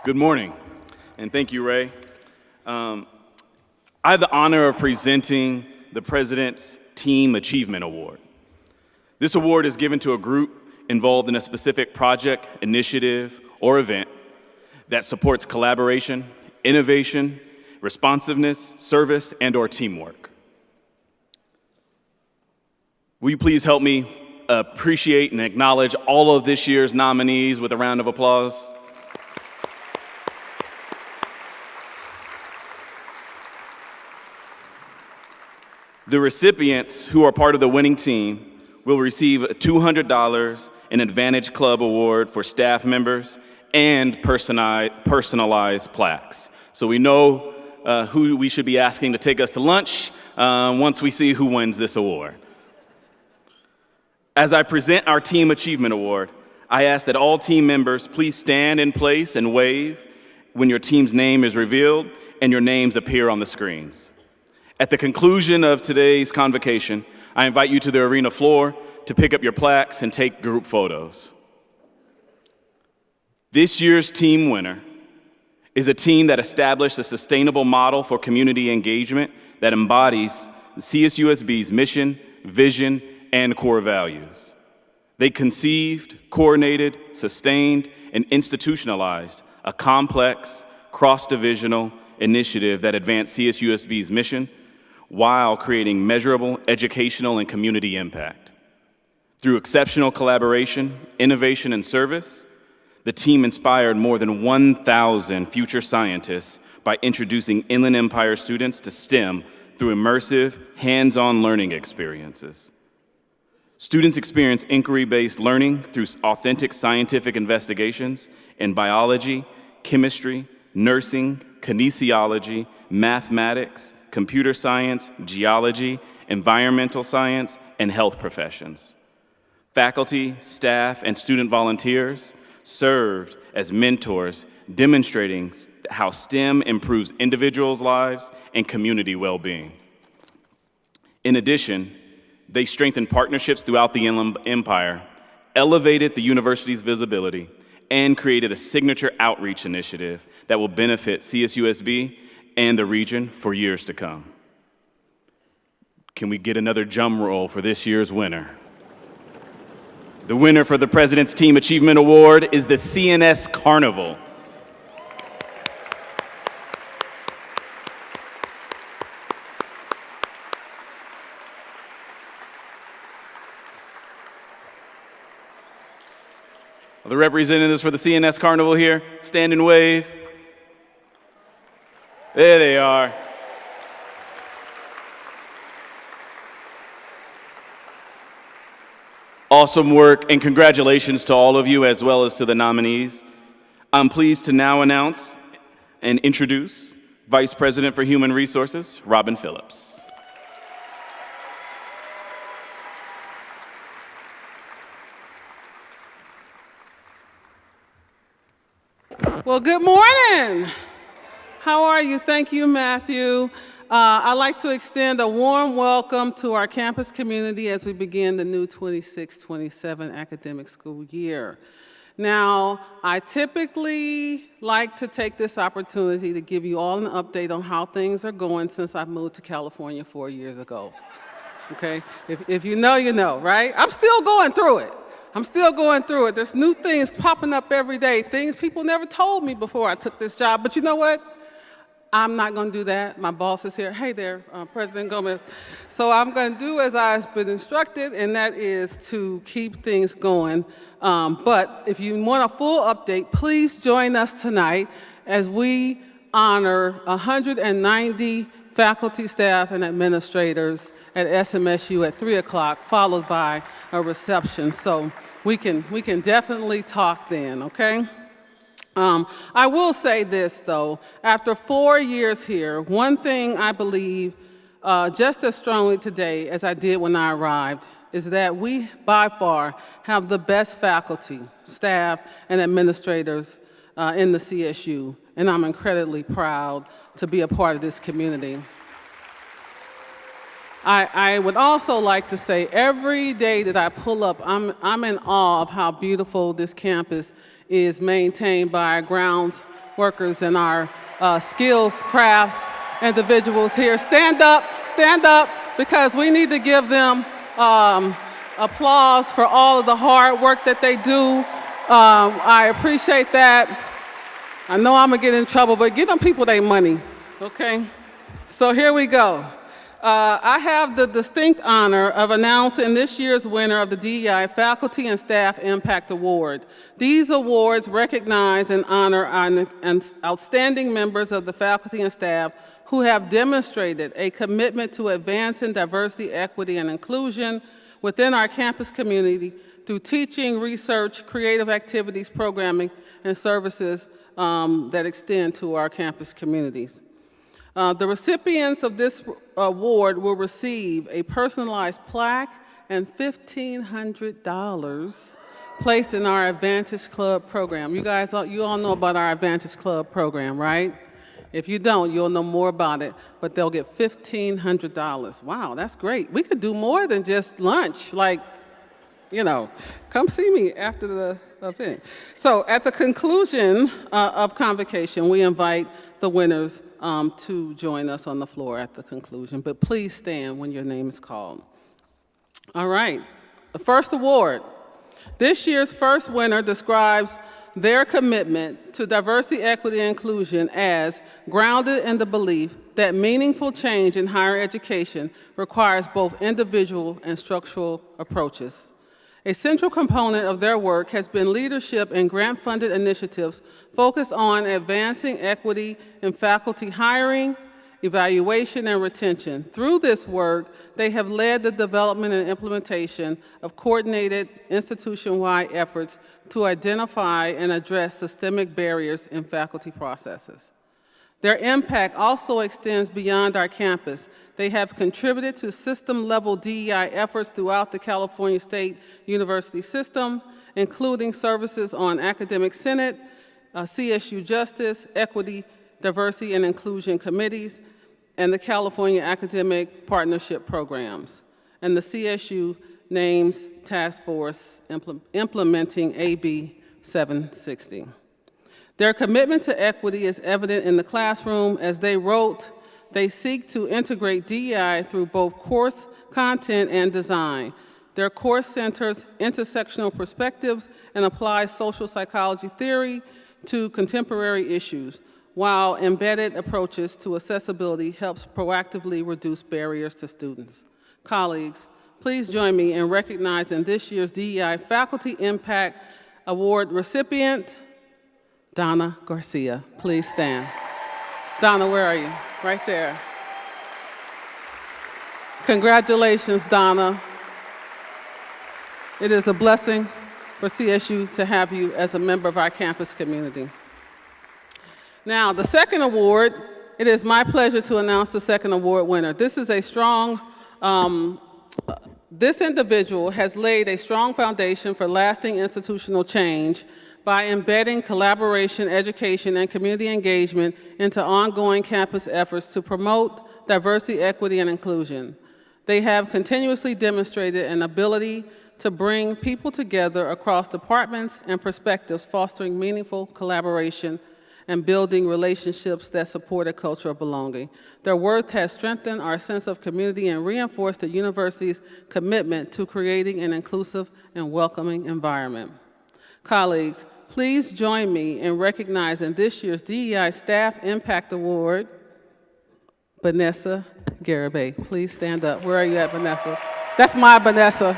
Good morning, and thank you, Ray. I have the honor of presenting the President's Team Achievement Award. This award is given to a group involved in a specific project, initiative, or event that supports collaboration, innovation, responsiveness, service, and/or teamwork. Will you please help me appreciate and acknowledge all of this year's nominees with a round of applause? The recipients who are part of the winning team will receive a $200 an Advantage Club Award for staff members and personalized plaques. So we know who we should be asking to take us to lunch once we see who wins this award. As I present our Team Achievement Award, I ask that all team members please stand in place and wave when your team's name is revealed and your names appear on the screens. At the conclusion of today's convocation, I invite you to the arena floor to pick up your plaques and take group photos. This year's team winner is a team that established a sustainable model for community engagement that embodies the CSUSB's mission, vision, and core values. They conceived, coordinated, sustained, and institutionalized a complex, cross-divisional initiative that advanced CSUSB's mission while creating measurable educational and community impact. Through exceptional collaboration, innovation, and service, the team inspired more than 1,000 future scientists by introducing Inland Empire students to STEM through immersive, hands-on learning experiences. Students experience inquiry-based learning through authentic scientific investigations in biology, chemistry, nursing, kinesiology, mathematics, computer science, geology, environmental science, and health professions. Faculty, staff, and student volunteers served as mentors, demonstrating how STEM improves individuals' lives and community well-being. In addition, they strengthened partnerships throughout the Inland Empire, elevated the university's visibility, and created a signature outreach initiative that will benefit CSUSB and the region for years to come. Can we get another drum roll for this year's winner? The winner for the President's Team Achievement Award is the CNS Carnival. Are the representatives for the CNS Carnival here? Stand and wave. There they are. Awesome work, and congratulations to all of you as well as to the nominees. I'm pleased to now announce and introduce Vice President for Human Resources, Robin Phillips. Well, good morning. How are you? Thank you, Matthew. I'd like to extend a warm welcome to our campus community as we begin the new 26-27 academic school year. Now, I typically like to take this opportunity to give you all an update on how things are going since I moved to California 4 years ago. Okay? If you know, right? I'm still going through it. There's new things popping up every day, things people never told me before I took this job. But you know what? I'm not going to do that. My boss is here. Hey there, President Gomez. So I'm going to do as I've been instructed, and that is to keep things going. But if you want a full update, please join us tonight as we honor 190 faculty, staff, and administrators at SMSU at 3 o'clock, followed by a reception. So we can definitely talk then, okay? I will say this, though. After 4 years here, one thing I believe just as strongly today as I did when I arrived is that we, by far, have the best faculty, staff, and administrators in the CSU, and I'm incredibly proud to be a part of this community. I would also like to say every day that I pull up, I'm in awe of how beautiful this campus is maintained by our grounds workers and our skills, crafts, individuals here. Stand up, because we need to give them applause for all of the hard work that they do. I appreciate that. I know I'm gonna get in trouble, but give them people their money, okay? So here we go. I have the distinct honor of announcing this year's winner of the DEI Faculty and Staff Impact Award. These awards recognize and honor our outstanding members of the faculty and staff who have demonstrated a commitment to advancing diversity, equity, and inclusion within our campus community through teaching, research, creative activities, programming, and services that extend to our campus communities. The recipients of this award will receive a personalized plaque and $1,500 placed in our Advantage Club program. You guys, you all know about our Advantage Club program, right? If you don't, you'll know more about it, but they'll get $1,500. Wow, that's great. We could do more than just lunch, like, you know, come see me after the event. So at the conclusion of Convocation, we invite the winners to join us on the floor at the conclusion, but please stand when your name is called. All right, the first award. This year's first winner describes their commitment to diversity, equity, and inclusion as grounded in the belief that meaningful change in higher education requires both individual and structural approaches. A central component of their work has been leadership in grant-funded initiatives focused on advancing equity in faculty hiring, evaluation, and retention. Through this work, they have led the development and implementation of coordinated institution-wide efforts to identify and address systemic barriers in faculty processes. Their impact also extends beyond our campus. They have contributed to system-level DEI efforts throughout the California State University system, including services on Academic Senate, CSU Justice, Equity, Diversity, and Inclusion Committees, and the California Academic Partnership Programs, and the CSU Names Task Force implementing AB 760. Their commitment to equity is evident in the classroom. As they wrote, they seek to integrate DEI through both course content and design. Their course centers intersectional perspectives and applies social psychology theory to contemporary issues, while embedded approaches to accessibility helps proactively reduce barriers to students. Colleagues, please join me in recognizing this year's DEI Faculty Impact Award recipient, Donna Garcia. Please stand. Donna, where are you? Right there. Congratulations, Donna. It is a blessing for CSU to have you as a member of our campus community. Now, the second award, it is my pleasure to announce the second award winner. This individual has laid a strong foundation for lasting institutional change by embedding collaboration, education, and community engagement into ongoing campus efforts to promote diversity, equity, and inclusion. They have continuously demonstrated an ability to bring people together across departments and perspectives, fostering meaningful collaboration and building relationships that support a culture of belonging. Their work has strengthened our sense of community and reinforced the university's commitment to creating an inclusive and welcoming environment. Colleagues, please join me in recognizing this year's DEI Staff Impact Award, Vanessa Garibay. Please stand up. Where are you at, Vanessa? That's my Vanessa.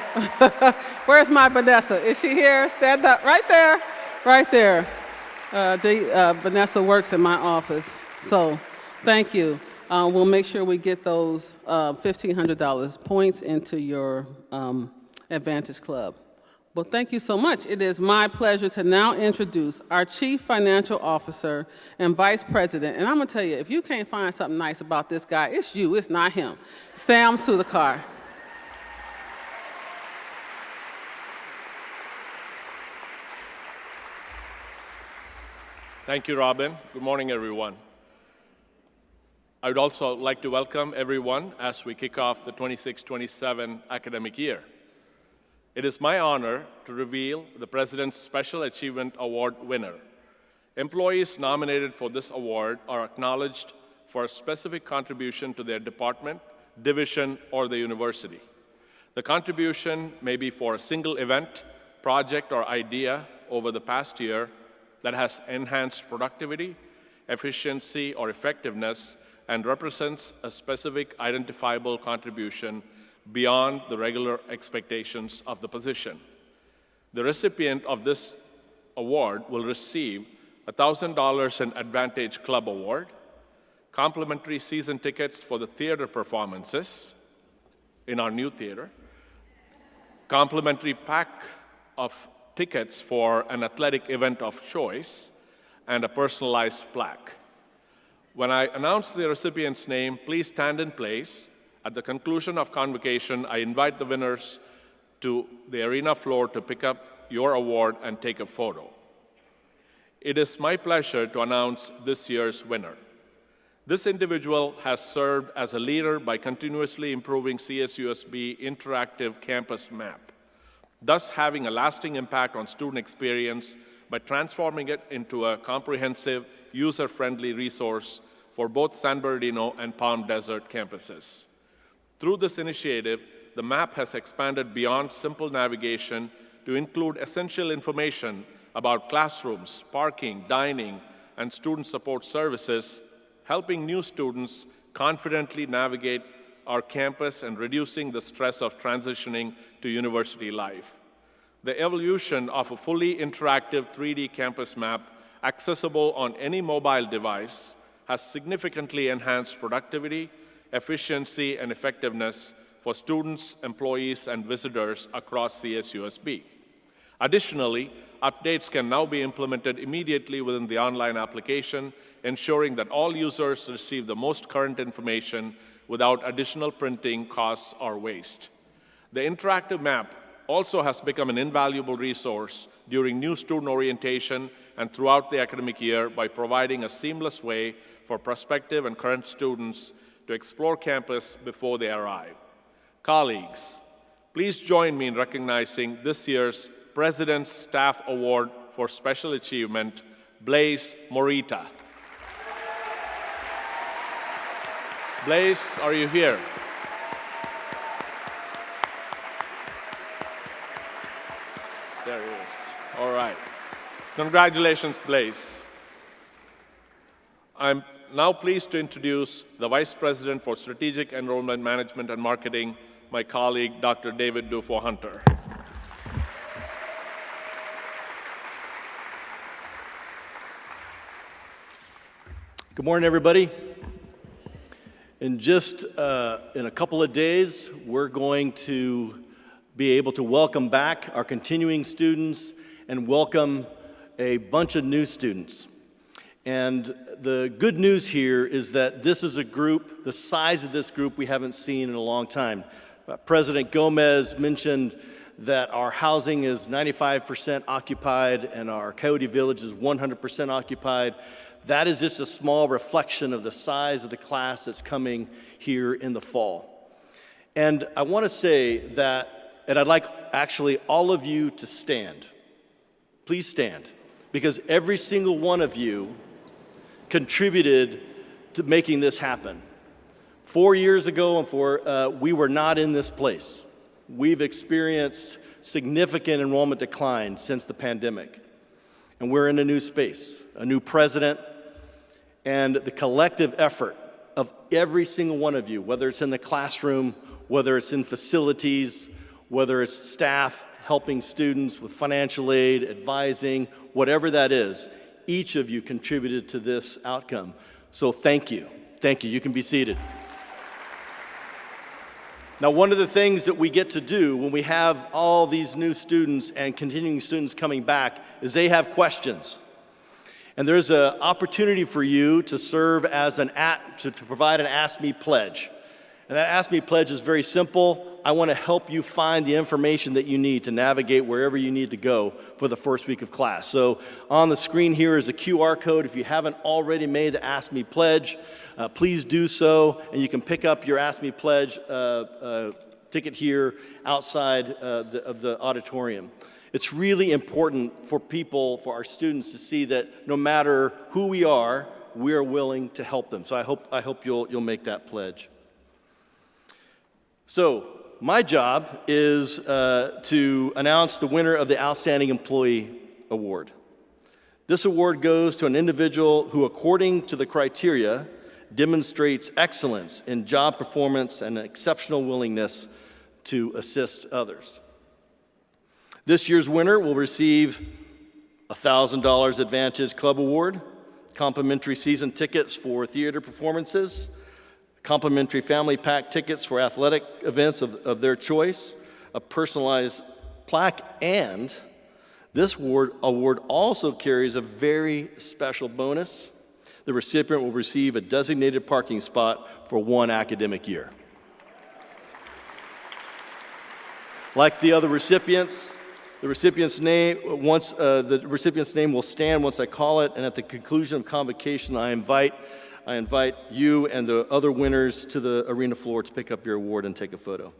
Where's my Vanessa? Is she here? Stand up. Right there. Right there. Vanessa works in my office. So thank you. We'll make sure we get those $1,500 points into your Advantage Club. Well, thank you so much. It is my pleasure to now introduce our Chief Financial Officer and Vice President. And I'm going to tell you, if you can't find something nice about this guy, it's you, it's not him. Sam Sudhakar. Thank you, Robin. Good morning, everyone. I would also like to welcome everyone as we kick off the 26-27 academic year. It is my honor to reveal the President's Special Achievement Award winner. Employees nominated for this award are acknowledged for a specific contribution to their department, division, or the university. The contribution may be for a single event, project, or idea over the past year that has enhanced productivity, efficiency, or effectiveness, and represents a specific identifiable contribution beyond the regular expectations of the position. The recipient of this award will receive $1,000 in Advantage Club Award, complimentary season tickets for the theater performances in our new theater, complimentary pack of tickets for an athletic event of choice, and a personalized plaque. When I announce the recipient's name, please stand in place. At the conclusion of Convocation, I invite the winners to the arena floor to pick up your award and take a photo. It is my pleasure to announce this year's winner. This individual has served as a leader by continuously improving CSUSB interactive campus map, thus having a lasting impact on student experience by transforming it into a comprehensive, user-friendly resource for both San Bernardino and Palm Desert campuses. Through this initiative, the map has expanded beyond simple navigation to include essential information about classrooms, parking, dining, and student support services, helping new students confidently navigate our campus and reducing the stress of transitioning to university life. The evolution of a fully interactive 3D campus map accessible on any mobile device has significantly enhanced productivity, efficiency, and effectiveness for students, employees, and visitors across CSUSB. Additionally, updates can now be implemented immediately within the online application, ensuring that all users receive the most current information without additional printing costs or waste. The interactive map also has become an invaluable resource during new student orientation and throughout the academic year by providing a seamless way for prospective and current students to explore campus before they arrive. Colleagues, please join me in recognizing this year's President's Staff Award for Special Achievement, Blaise Morita. Blaise, are you here? There he is. All right. Congratulations, Blaise. I'm now pleased to introduce the Vice President for Strategic Enrollment Management and Marketing, my colleague, Dr. David Dufour-Hunter. Good morning, everybody. In a couple of days, we're going to be able to welcome back our continuing students and welcome a bunch of new students. And the good news here is that this is a group, the size of this group we haven't seen in a long time. President Gomez mentioned that our housing is 95% occupied and our Coyote Village is 100% occupied. That is just a small reflection of the size of the class that's coming here in the fall. And I want to say that, and I'd like actually all of you to stand. Please stand, because every single one of you contributed to making this happen. 4 years ago, we were not in this place. We've experienced significant enrollment decline since the pandemic. And we're in a new space, a new president, and the collective effort of every single one of you, whether it's in the classroom, whether it's in facilities, whether it's staff helping students with financial aid, advising, whatever that is, each of you contributed to this outcome. So thank you. Thank you. You can be seated. Now, one of the things that we get to do when we have all these new students and continuing students coming back is they have questions. And there's an opportunity for you to serve as to provide an Ask Me pledge. And that Ask Me pledge is very simple. I want to help you find the information that you need to navigate wherever you need to go for the first week of class. So on the screen here is a QR code. If you haven't already made the Ask Me pledge, please do so. And you can pick up your Ask Me pledge ticket here outside of the auditorium. It's really important for people, for our students, to see that no matter who we are willing to help them. So I hope you'll make that pledge. So my job is to announce the winner of the Outstanding Employee Award. This award goes to an individual who, according to the criteria, demonstrates excellence in job performance and an exceptional willingness to assist others. This year's winner will receive a $1,000 Advantage Club Award, complimentary season tickets for theater performances, complimentary family pack tickets for athletic events of their choice, a personalized plaque, and this award also carries a very special bonus. The recipient will receive a designated parking spot for 1 academic year. Like the other recipients, the recipient's name will stand once I call it, and at the conclusion of convocation, I invite you and the other winners to the arena floor to pick up your award and take a photo.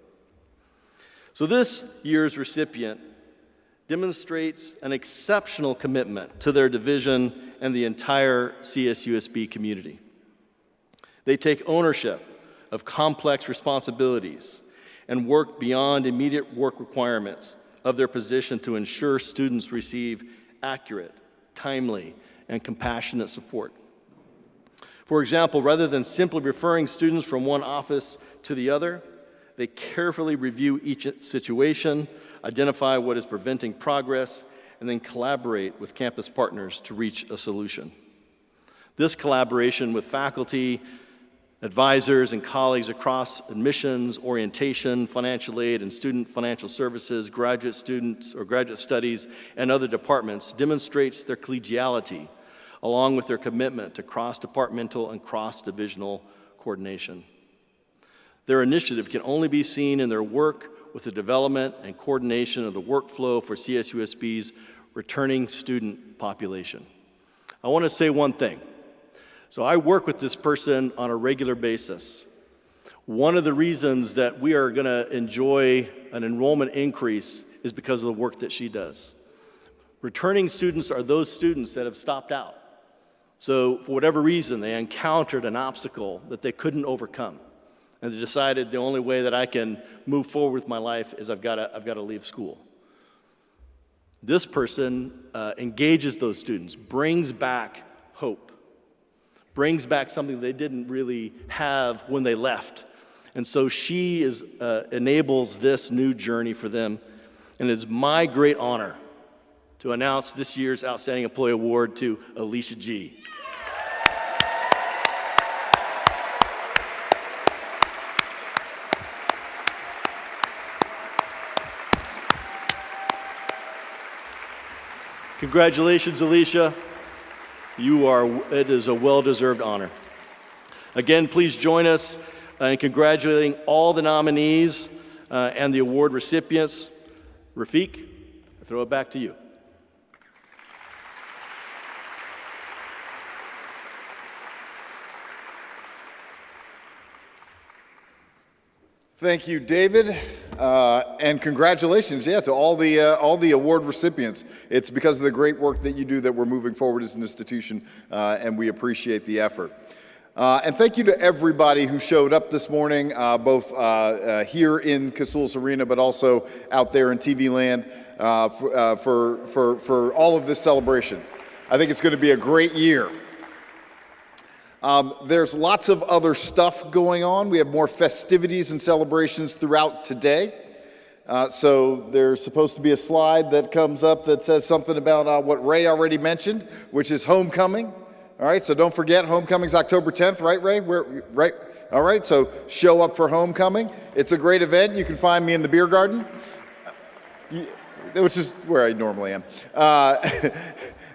So this year's recipient demonstrates an exceptional commitment to their division and the entire CSUSB community. They take ownership of complex responsibilities, and work beyond immediate work requirements of their position to ensure students receive accurate, timely, and compassionate support. For example, rather than simply referring students from one office to the other, they carefully review each situation, identify what is preventing progress, and then collaborate with campus partners to reach a solution. This collaboration with faculty, advisors, and colleagues across admissions, orientation, financial aid, and student financial services, graduate students or graduate studies, and other departments demonstrates their collegiality, along with their commitment to cross-departmental and cross-divisional coordination. Their initiative can only be seen in their work with the development and coordination of the workflow for CSUSB's returning student population. I want to say one thing. So I work with this person on a regular basis. One of the reasons that we are going to enjoy an enrollment increase is because of the work that she does. Returning students are those students that have stopped out. So for whatever reason, they encountered an obstacle that they couldn't overcome. And they decided the only way that I can move forward with my life is I've got to leave school. This person engages those students, brings back hope, brings back something they didn't really have when they left. And so she enables this new journey for them. And it is my great honor to announce this year's Outstanding Employee Award to Alicia G. Congratulations, Alicia. It is a well-deserved honor. Again, please join us in congratulating all the nominees and the award recipients. Rafiq, I throw it back to you. Thank you, David, and congratulations, to all the award recipients. It's because of the great work that you do that we're moving forward as an institution, and we appreciate the effort. And thank you to everybody who showed up this morning, both here in Casullus Arena, but also out there in TV land, for all of this celebration. I think it's going to be a great year. There's lots of other stuff going on. We have more festivities and celebrations throughout today. So there's supposed to be a slide that comes up that says something about what Ray already mentioned, which is homecoming. All right, so don't forget, homecoming's October 10th, right, Ray? Right? All right, so show up for homecoming. It's a great event. You can find me in the beer garden, which is where I normally am.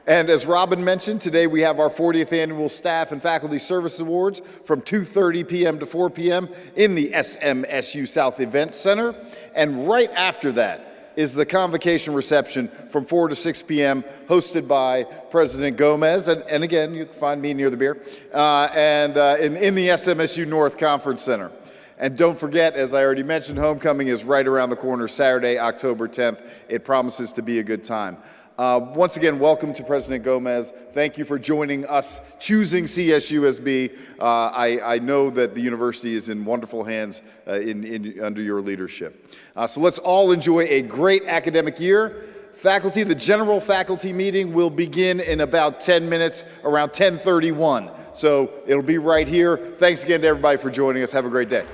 And as Robin mentioned, today we have our 40th Annual Staff and Faculty Service Awards from 2:30 p.m. to 4 p.m. in the SMSU South Event Center. And right after that is the Convocation reception from 4 to 6 p.m. hosted by President Gomez. And again, you can find me near the beer, in the SMSU North Conference Center. And don't forget, as I already mentioned, homecoming is right around the corner, Saturday, October 10th. It promises to be a good time. Once again, welcome to President Gomez. Thank you for joining us, choosing CSUSB. I know that the university is in wonderful hands under your leadership. So let's all enjoy a great academic year. Faculty, the general faculty meeting will begin in about 10 minutes, around 10:31. So it'll be right here. Thanks again to everybody for joining us. Have a great day.